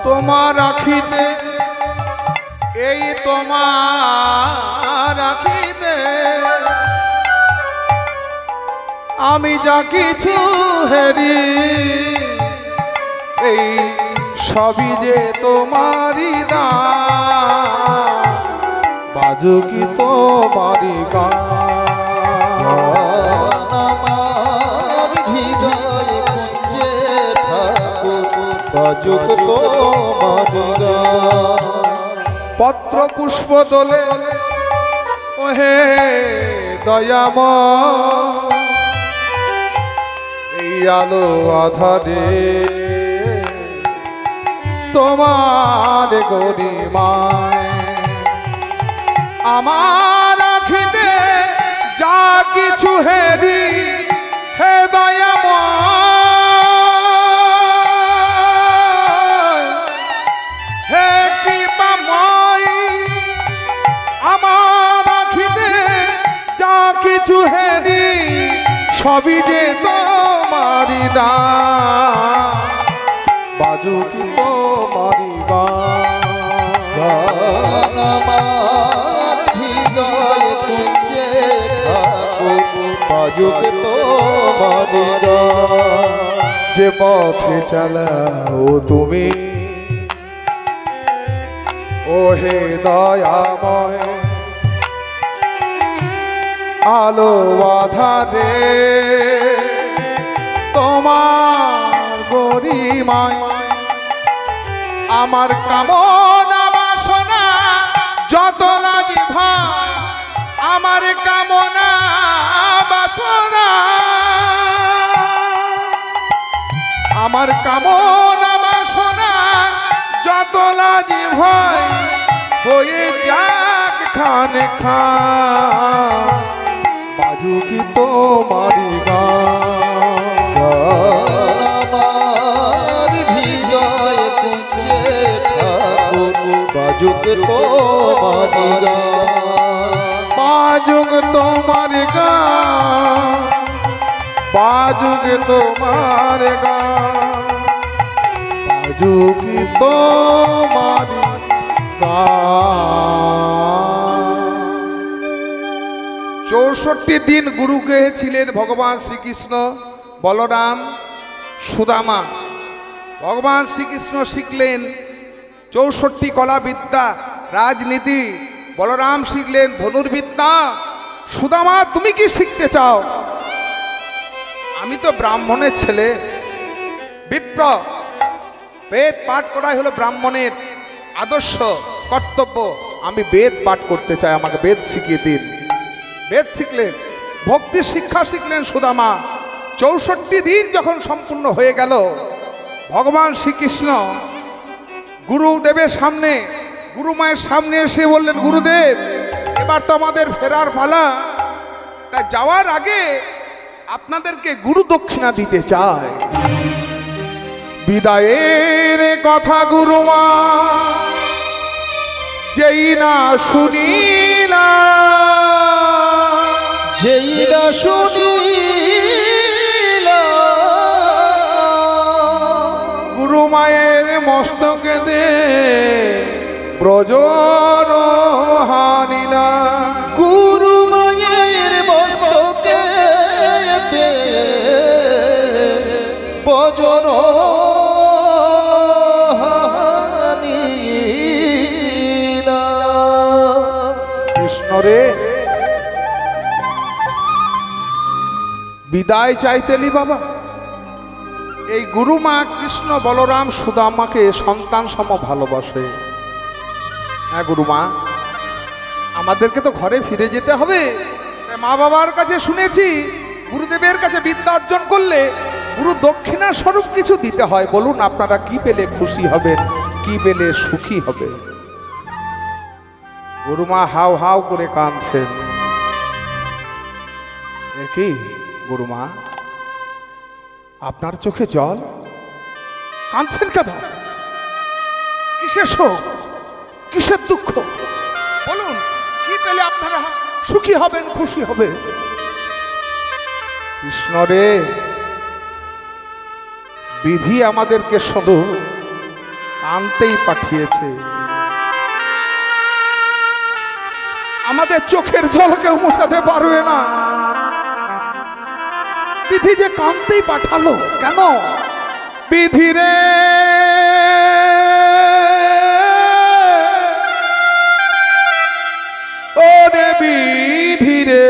Speaker 1: তোমার আখিতে এই তোমার আখিতে আমি যা কিছু হেরি, এই সবই যে তোমারই দান। বাজো কি তোমারই গান।
Speaker 2: আমার হৃদয় কুঞ্জে ঠাকুর বাজুক তোমারি গান।
Speaker 1: পত্র পুষ্প দোলে ওহে দয়াময়, এই আলো আধারে তোমার গরিমায়। আমার আখিতে যা কিছু হেরি, হে দয়াময়, হে কৃপাময়, আমার আখিতে যা কিছু হেরি, সবই যে তোমারি দান। বাজো কি তোমারি গান।
Speaker 2: আমার হৃদয় কুঞ্জে ঠাকুর বাজুক তোমারি গান।
Speaker 1: যে পথে চালাও তুমি ও হে দয়াময়, আলো আধারে তোমার গরিমায়। আমার কামনা বাসনা যত লাগি ভাই, আমার কামনা বাসনা, আমার কামনা বাসনা যত লাগি ভাই, হয়ে যাক খান খান। বাজু কি তোমারি গান।
Speaker 2: আমার হৃদয় কুঞ্জে ঠাকুর বাজুক তোমারি গান।
Speaker 1: বাজুক তোমার গান। বাজুকে তোমার গান, বাজুকি তোমার গান। 64 দিন গুরুকে ছিলেন ভগবান শ্রীকৃষ্ণ, বলরাম, সুদামা। ভগবান শ্রীকৃষ্ণ শিখলেন 64 কলা বিদ্যা, রাজনীতি। বলরাম শিখলেন ধনুর্বিদ্যা। সুদামা, তুমি কি শিখতে চাও? আমি তো ব্রাহ্মণের ছেলে, বিপ্র। বেদ পাঠ করাই হলো ব্রাহ্মণের আদর্শ কর্তব্য। আমি বেদ পাঠ করতে চাই, আমাকে বেদ শিখিয়ে দিন। বেদ শিখলেন, ভক্তি শিক্ষা শিখলেন সুদামা। 64 দিন যখন সম্পূর্ণ হয়ে গেল, ভগবান শ্রীকৃষ্ণ গুরুদেবের সামনে, গুরুমায়ের সামনে এসে বললেন, গুরুদেব, এবার তো আমাদের ফেরার পালা। তাই যাওয়ার আগে আপনাদেরকে গুরু দক্ষিণা দিতে চাই। বিদায়ের কথা গুরুমা যেই না শুনিলা,
Speaker 2: যেই না শুনিলা,
Speaker 1: গুরুমায়ের মস্তকে দে ব্রজন হানিলা।
Speaker 2: গুরু মায়ের মস্তকে ভজন হানিলা।
Speaker 1: কৃষ্ণ রে, বিদায় চাইতেলি বাবা? এই গুরুমা কৃষ্ণ বলরাম সুদামাকে সন্তান সম ভালোবাসে। হ্যাঁ গুরুমা, আমাদেরকে তো ঘরে ফিরে যেতে হবে। মা বাবার কাছে শুনেছি গুরুদেবের কাছে বিদ্যা অর্জন করলে গুরু দক্ষিণা স্বরূপ কিছু দিতে হয়। বলুন আপনারা কি পেলে খুশি হবেন, কি পেলে সুখী হবে? গুরুমা হাউ হাউ করে কাঁদছেন। কি গুরুমা, আপনার চোখে জল? কাঁদছেন কেন? কিসের শোক, কিসের দুঃখ? বলুন কি পেলে আপনারা সুখী হবেন, খুশি হবে? কৃষ্ণ রে, বিধি আমাদেরকে শুধু কানতেই পাঠিয়েছে। আমাদের চোখের জল কেউ মোছাতে পারবে না। বিধি যে কানতেই পাঠালো কেন? বিধি রে, ও রে বিধি রে,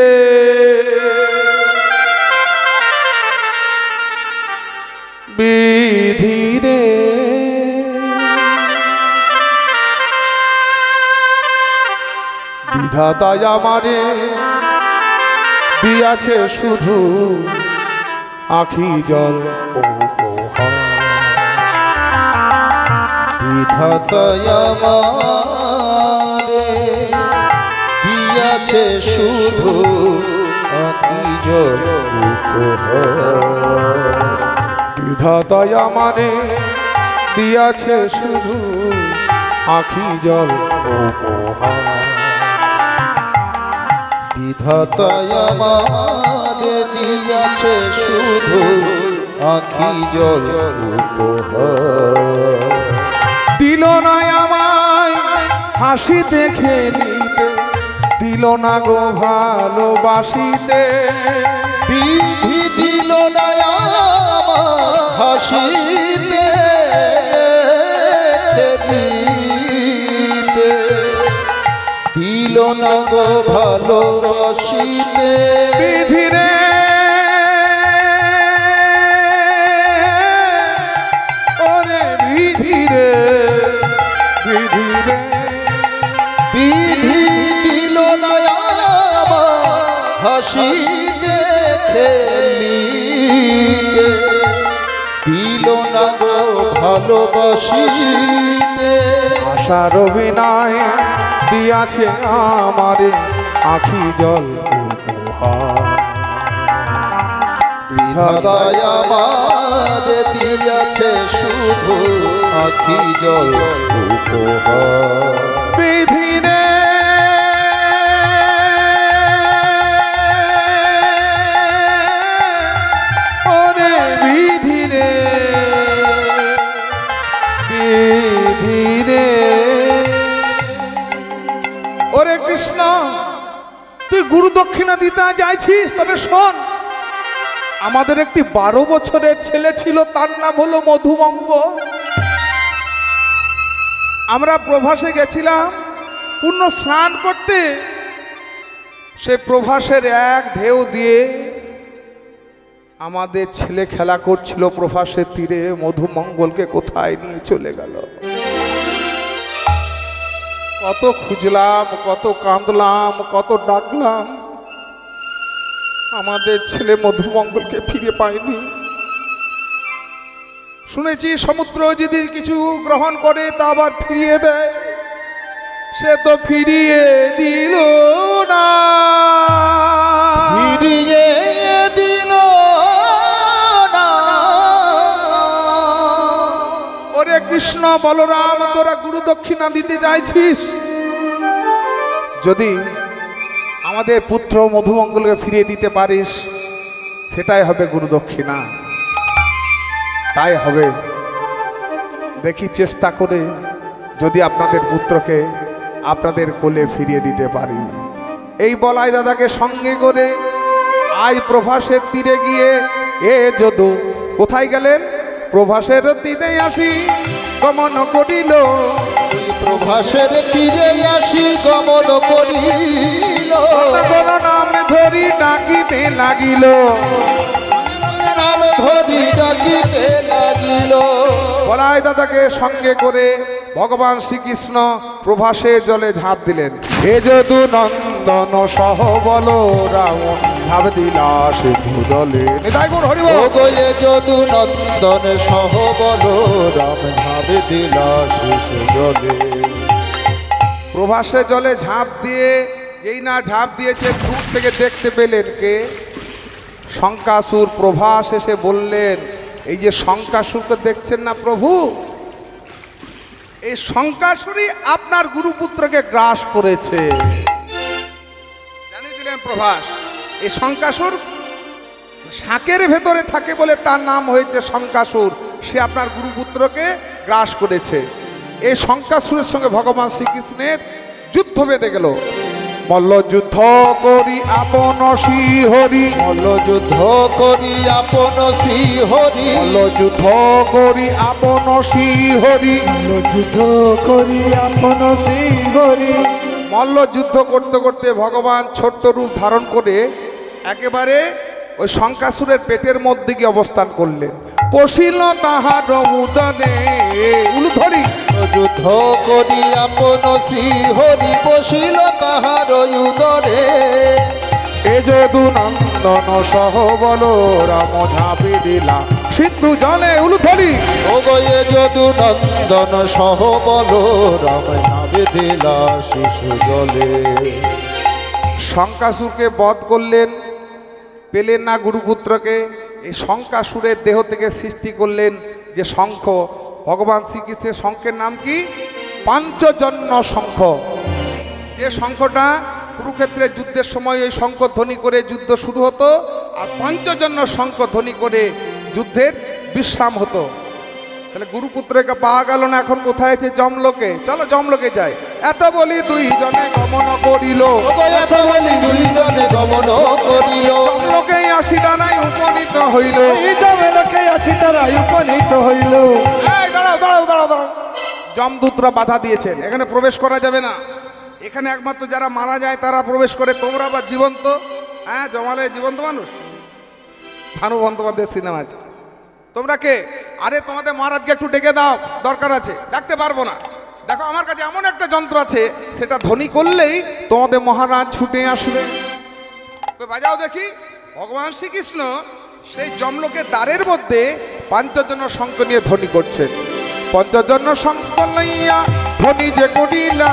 Speaker 1: বিধি রে, বিধাতাই আমারে দিয়াছে শুধু আখি জল উপহার।
Speaker 2: বিধাতায় আমারে দিয়াছে শুধু আখি জল উপহার।
Speaker 1: বিধাতাই আমারে দিয়াছে শুধু আখি জল উপহার।
Speaker 2: বিধাতায় আমারে দিয়াছে শুধু আখি জল উপহার।
Speaker 1: দিল না আমায় হাসিতে খেলিতে, দিল না গো ভালোবাসিতে।
Speaker 2: বিধি দিল না আমার হাসিতে খেলিতে, দিল না গো ভালোবাসিতে।
Speaker 1: বিধি রে, ওরে বিধি রে, বিধি রে,
Speaker 2: বিধি দিল না আমার হাসিতে খেলিতে, দিল না গো ভালোবাসিতে।
Speaker 1: আশার অভিনয় দিয়াছে আমারে আখি জল উপহার।
Speaker 2: বিধাতায় আমারে দিয়াছে শুধু আখি জল উপহার।
Speaker 1: বিধি রে, তুই গুরু দক্ষিণা দিতে চাইছিস, তবে শোন, আমাদের একটি 12 বছরের ছেলে ছিল, তার নাম হলো মধুমঙ্গল। আমরা প্রভাসে গেছিলাম পূর্ণ স্নান করতে। সে প্রভাসের এক ঢেউ দিয়ে আমাদের ছেলে খেলা করছিল প্রভাসের তীরে। মধুমঙ্গলকে কোথায় নিয়ে চলে গেল। কত খুঁজলাম, কত কাঁদলাম, কত ডাকলাম, আমাদের ছেলে মধুমঙ্গলকে ফিরে পায়নি। শুনেছি সমুদ্র যদি কিছু গ্রহণ করে তা আবার ফিরিয়ে দেয়, সে তো ফিরিয়ে দিল না।
Speaker 2: ফিরিয়ে দিল না।
Speaker 1: ওরে কৃষ্ণ বলরাম, তোরা গুরু দক্ষিণা দিতে চাইছিস, যদি আমাদের পুত্র মধুমঙ্গলকে ফিরিয়ে দিতে পারিস, সেটাই হবে গুরু দক্ষিণা। তাই হবে, দেখি চেষ্টা করে যদি আপনাদের পুত্রকে আপনাদের কোলে ফিরিয়ে দিতে পারি। এই বলাই দাদাকে সঙ্গে করে আজ প্রভাসের তীরে গিয়ে এ যদু কোথায় গেলেন? প্রভাসের তীরে আসি গমন করিল।
Speaker 2: প্রভাসের তীরে আসি গমন করিল।
Speaker 1: নাম ধরি ডাকিতে লাগিল।
Speaker 2: নাম ধরি ডাকিতে লাগিল।
Speaker 1: বলাই দাদাকে সঙ্গে করে ভগবান শ্রীকৃষ্ণ প্রভাসে জলে ঝাঁপ দিলেন। হে যদু নন্দন সহ বল রাম ঝাঁপ দিলা সিন্ধু জলে। নিতাই গৌর হরি বল।
Speaker 2: ওগোয়ে যদু নন্দন সহ বল রাম ঝাঁপ দিলা সিন্ধু জলে।
Speaker 1: প্রভাসে জলে ঝাঁপ দিয়ে যেই না ঝাঁপ দিয়েছে, দূর থেকে দেখতে পেলেন কে? শঙ্কাসুর। প্রভাস এসে বললেন, এই যে শঙ্কাসুরকে দেখছেন না প্রভু, এই শঙ্কাসুরই আপনার গুরুপুত্রকে গ্রাস করেছে। জানিয়ে দিলেন প্রভাস, এই শঙ্কাসুর শাকের ভেতরে থাকে বলে তার নাম হয়েছে শঙ্কাসুর। সে আপনার গুরুপুত্রকে গ্রাস করেছে। এই শঙ্কাসুরের সঙ্গে ভগবান শ্রীকৃষ্ণের যুদ্ধ বেঁধে গেল। মল্ল যুদ্ধ করি আপন শ্রীহরি।
Speaker 2: মল্ল যুদ্ধ করি আপন শ্রীহরি।
Speaker 1: মল্ল যুদ্ধ করি আপন শ্রীহরি।
Speaker 3: যুদ্ধ করি আপন শ্রীহরি।
Speaker 1: মল্ল যুদ্ধ করতে করতে ভগবান ছোট্ট রূপ ধারণ করে একেবারে ওই শঙ্কাসুরের পেটের মধ্যে গিয়ে অবস্থান করলেন। পশিল তাহার উদরে উলুধরি।
Speaker 2: যুদ্ধ করি আপন শ্রীহরি বসিল তাহার উদরে।
Speaker 1: এ যদু নন্দন সহ বল রাম ঝাঁপি দিলা সিন্ধু জলে উলুধরি।
Speaker 2: ওগোয়ে যদু নন্দন সহ বল রাম ঝাঁপ দিলা শিশু জলে।
Speaker 1: শঙ্কাসুরকে বধ করলেন, পেলেন না গুরুপুত্রকে। এই শঙ্কাসুরের দেহ থেকে সৃষ্টি করলেন যে শঙ্খ। ভগবান শ্রীকৃষ্ণের শঙ্খের নাম কি? পাঞ্চজন্য শঙ্খ। যে শঙ্খটা কুরুক্ষেত্রের যুদ্ধের সময় ওই শঙ্খ ধ্বনি করে যুদ্ধ শুরু হতো, আর পঞ্চজন্য শঙ্খ ধ্বনি করে যুদ্ধের বিশ্রাম হতো। তাহলে গুরুপুত্রকে পাওয়া গেল না, এখন কোথায় আছে? জমলোকে। চলো জমলোকে যাই। এত বলি দুইজনে গমন করিল।
Speaker 2: এত বলি দুইজনে গমন করিল।
Speaker 1: জমলোকে আসি দাঁড়াই উপনীত হইল।
Speaker 3: এই জমলোকে আছি তারা উপনীত হইল।
Speaker 1: এই দাঁড়াও দাঁড়াও দাঁড়াও দাঁড়াও। যমদূতরা বাধা দিয়েছেন, এখানে প্রবেশ করা যাবে না। এখানে একমাত্র যারা মারা যায় তারা প্রবেশ করে। তোমরা আবার জীবন্ত, হ্যাঁ জমালে জীবন্ত মানুষ। ভানু বন্দ্যোপাধ্যায়ের সিনেমা আছে। তোমরা কে? আরে তোমাদের মহারাজকে একটু ডেকে দাও, দরকার আছে। ডাকতে পারবো না। দেখো আমার কাছে এমন একটা যন্ত্র আছে, সেটা ধ্বনি করলেই তোমাদের মহারাজ ছুটে আসবে। তো বাজাও দেখি। ভগবান শ্রীকৃষ্ণ সেই জমলোকের দ্বারের মধ্যে পাঞ্চজন্য শঙ্খ নিয়ে ধ্বনি করছেন। পঞ্চজন্য শঙ্খ লইয়া ধ্বনি যে করিলা।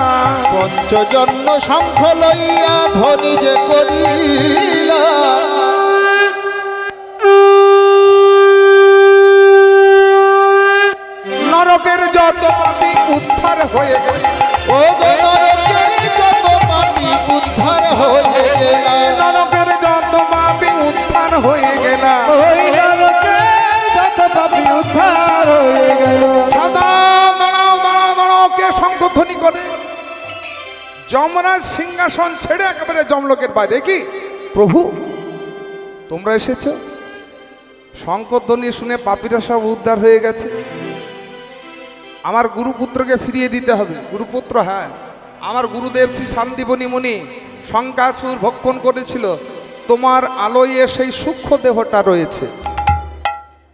Speaker 2: পঞ্চজন্য শঙ্খ লইয়া ধ্বনি যে করিলা।
Speaker 1: নরকের যত পাপী উদ্ধার হয়ে গেল।
Speaker 2: ও গো নরকের যত পাপী উদ্ধার হয়ে গেল।
Speaker 1: নরকের যত পাপী উদ্ধার হয়ে গেল।
Speaker 3: ওই নরকের যত পাপী উদ্ধার হয়ে গেল।
Speaker 1: দাদা দাঁড়াও দাঁড়াও দাঁড়াও। কে শঙ্খ ধ্বনি করে? যমরাজ সিংহাসন ছেড়ে একেবারে যমলোকের বাইরে। কি প্রভু তোমরা এসেছ? শঙ্করধ্বনি শুনে পাপীরা সব উদ্ধার হয়ে গেছে। আমার গুরুপুত্রকে ফিরিয়ে দিতে হবে। গুরুপুত্র? হ্যাঁ, আমার গুরুদেব শ্রী শান্তিবনী মুনি শঙ্কাসুর ভক্ষণ করেছিল, তোমার আলোয়ে সেই সূক্ষ্ম দেহটা রয়েছে।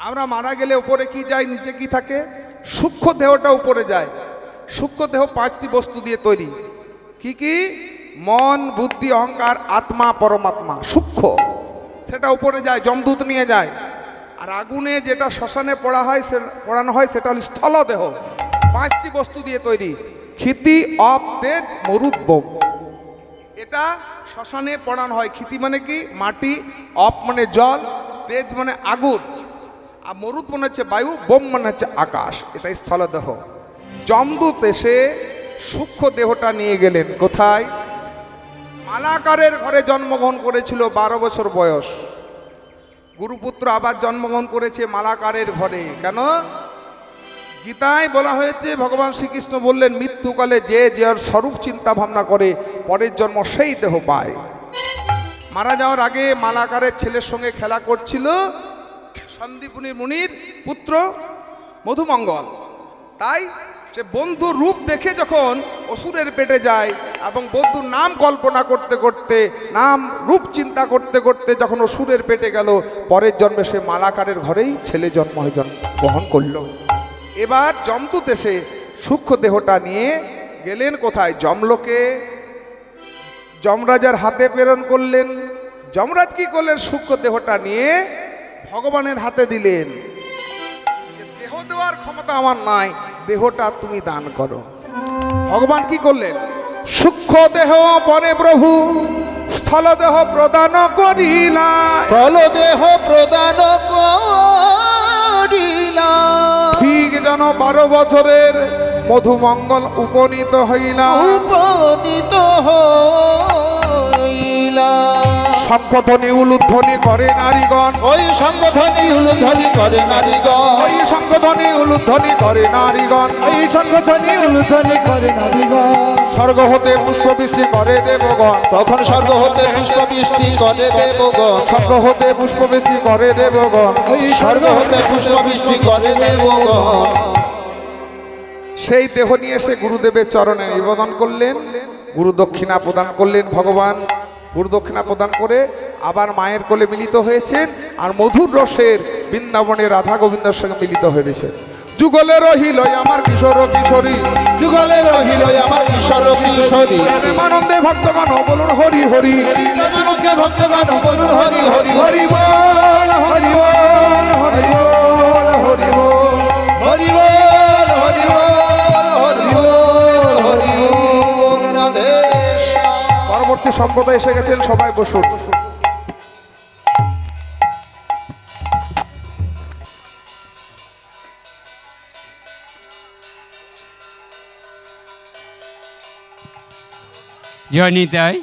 Speaker 1: আমরা মারা গেলে উপরে কি যায়, নিচে কি থাকে? সূক্ষ্ম দেহটা উপরে যায়। সূক্ষ্ম দেহ 5টি বস্তু দিয়ে তৈরি। কি কি? মন, বুদ্ধি, অহংকার, আত্মা, পরমাত্মা। সূক্ষ্ম সেটা উপরে যায়, যমদূত নিয়ে যায়। আর আগুনে যেটা শ্মশানে পোড়ানো হয় সেটা হল স্থলদেহ। 5টি বস্তু দিয়ে তৈরি। ক্ষিতি, অপ, তেজ, মরুদ, বোম। এটা শ্মশানে পোড়ানো হয়। ক্ষিতি মানে কি? মাটি। অপ মানে জল। তেজ মানে আগুন। আর মরুদ মানে হচ্ছে বায়ু। বোম মানে হচ্ছে আকাশ। এটা স্থলদেহ। যমদূত এসে সূক্ষ্ম দেহটা নিয়ে গেলেন কোথায়? মালাকারের ঘরে জন্মগ্রহণ করেছিল, 12 বছর বয়স। গুরুপুত্র আবার জন্মগ্রহণ করেছে মালাকারের ঘরে। কেন? গীতায় বলা হয়েছে, ভগবান শ্রীকৃষ্ণ বললেন, মৃত্যুকালে যে যার স্বরূপ চিন্তা ভাবনা করে পরের জন্ম সেই দেহ পায়। মারা যাওয়ার আগে মালাকারের ছেলের সঙ্গে খেলা করছিল সন্দীপনী মুনির পুত্র মধুমঙ্গল। তাই সে বন্ধুর রূপ দেখে যখন অসুরের পেটে যায় এবং বন্ধুর নাম কল্পনা করতে করতে, নাম রূপ চিন্তা করতে করতে যখন অসুরের পেটে গেল, পরের জন্মে সে মালাকারের ঘরেই ছেলে জন্মগ্রহণ করল। এবার যমদূত এসে সূক্ষ্ম দেহটা নিয়ে গেলেন কোথায়? যমলোকে। যমরাজার হাতে প্রেরণ করলেন। যমরাজ কি করলেন? সূক্ষ্ম দেহটা নিয়ে ভগবানের হাতে দিলেন। দেহ দেওয়ার ক্ষমতা আমার নাই, দেহটা তুমি দান করো। ভগবান কি করলেন? সূক্ষ্ম দেহ পরে প্রভু স্থল দেহ প্রদান করিলা।
Speaker 2: স্থল দেহ প্রদান করিলা।
Speaker 1: ঠিক যেন 12 বছরের মধুমঙ্গল উপনীত হইলা।
Speaker 2: উপনীত হইলা।
Speaker 1: শঙ্খধ্বনি উলুধ্বনি করে নারীগণ।
Speaker 2: ওই শঙ্খধ্বনি উলুধ্বনি করে নারীগণ।
Speaker 1: ওই শঙ্খধ্বনি উলুধ্বনি করে নারীগণ।
Speaker 3: এই সংগঠনে উলুধ্বনি করে নারীগণ।
Speaker 1: স্বর্গ হতে পুষ্পবৃষ্টি করে দেবগণ।
Speaker 2: তখন স্বর্গ হতে পুষ্পবৃষ্টি করে দেবগণ।
Speaker 1: স্বর্গ হতে পুষ্পবৃষ্টি করে দেবগণ।
Speaker 2: স্বর্গ হতে পুষ্পবৃষ্টি করে দেবগণ।
Speaker 1: সেই দেহ নিয়ে এসে গুরুদেবের চরণে নিবেদন করলেন। গুরু দক্ষিণা প্রদান করলেন ভগবান। গুরু দক্ষিণা প্রদান করে আবার মায়ের কোলে মিলিত হয়েছেন। আর মধুর রসের বৃন্দাবনে রাধা গোবিন্দের সঙ্গে মিলিত হয়েছে। যুগলে রহিল আমার কিশোর কিশোরী।
Speaker 2: যুগলে রহিল আমার কিশোর কিশোরী।
Speaker 1: প্রেমানন্দে ভক্তগণ বলুন হরি হরি।
Speaker 2: প্রেমানন্দে ভক্তগণ বলুন হরি হরি।
Speaker 1: হরি বল হরি বল হরি বল হরি বল
Speaker 2: হরি বল হরি বল হরি বল হরি বল রাধে।
Speaker 1: পরবর্তী সম্প্রদায় এসে গেছেন, সবাই বসুন।
Speaker 4: জয় নিতাই।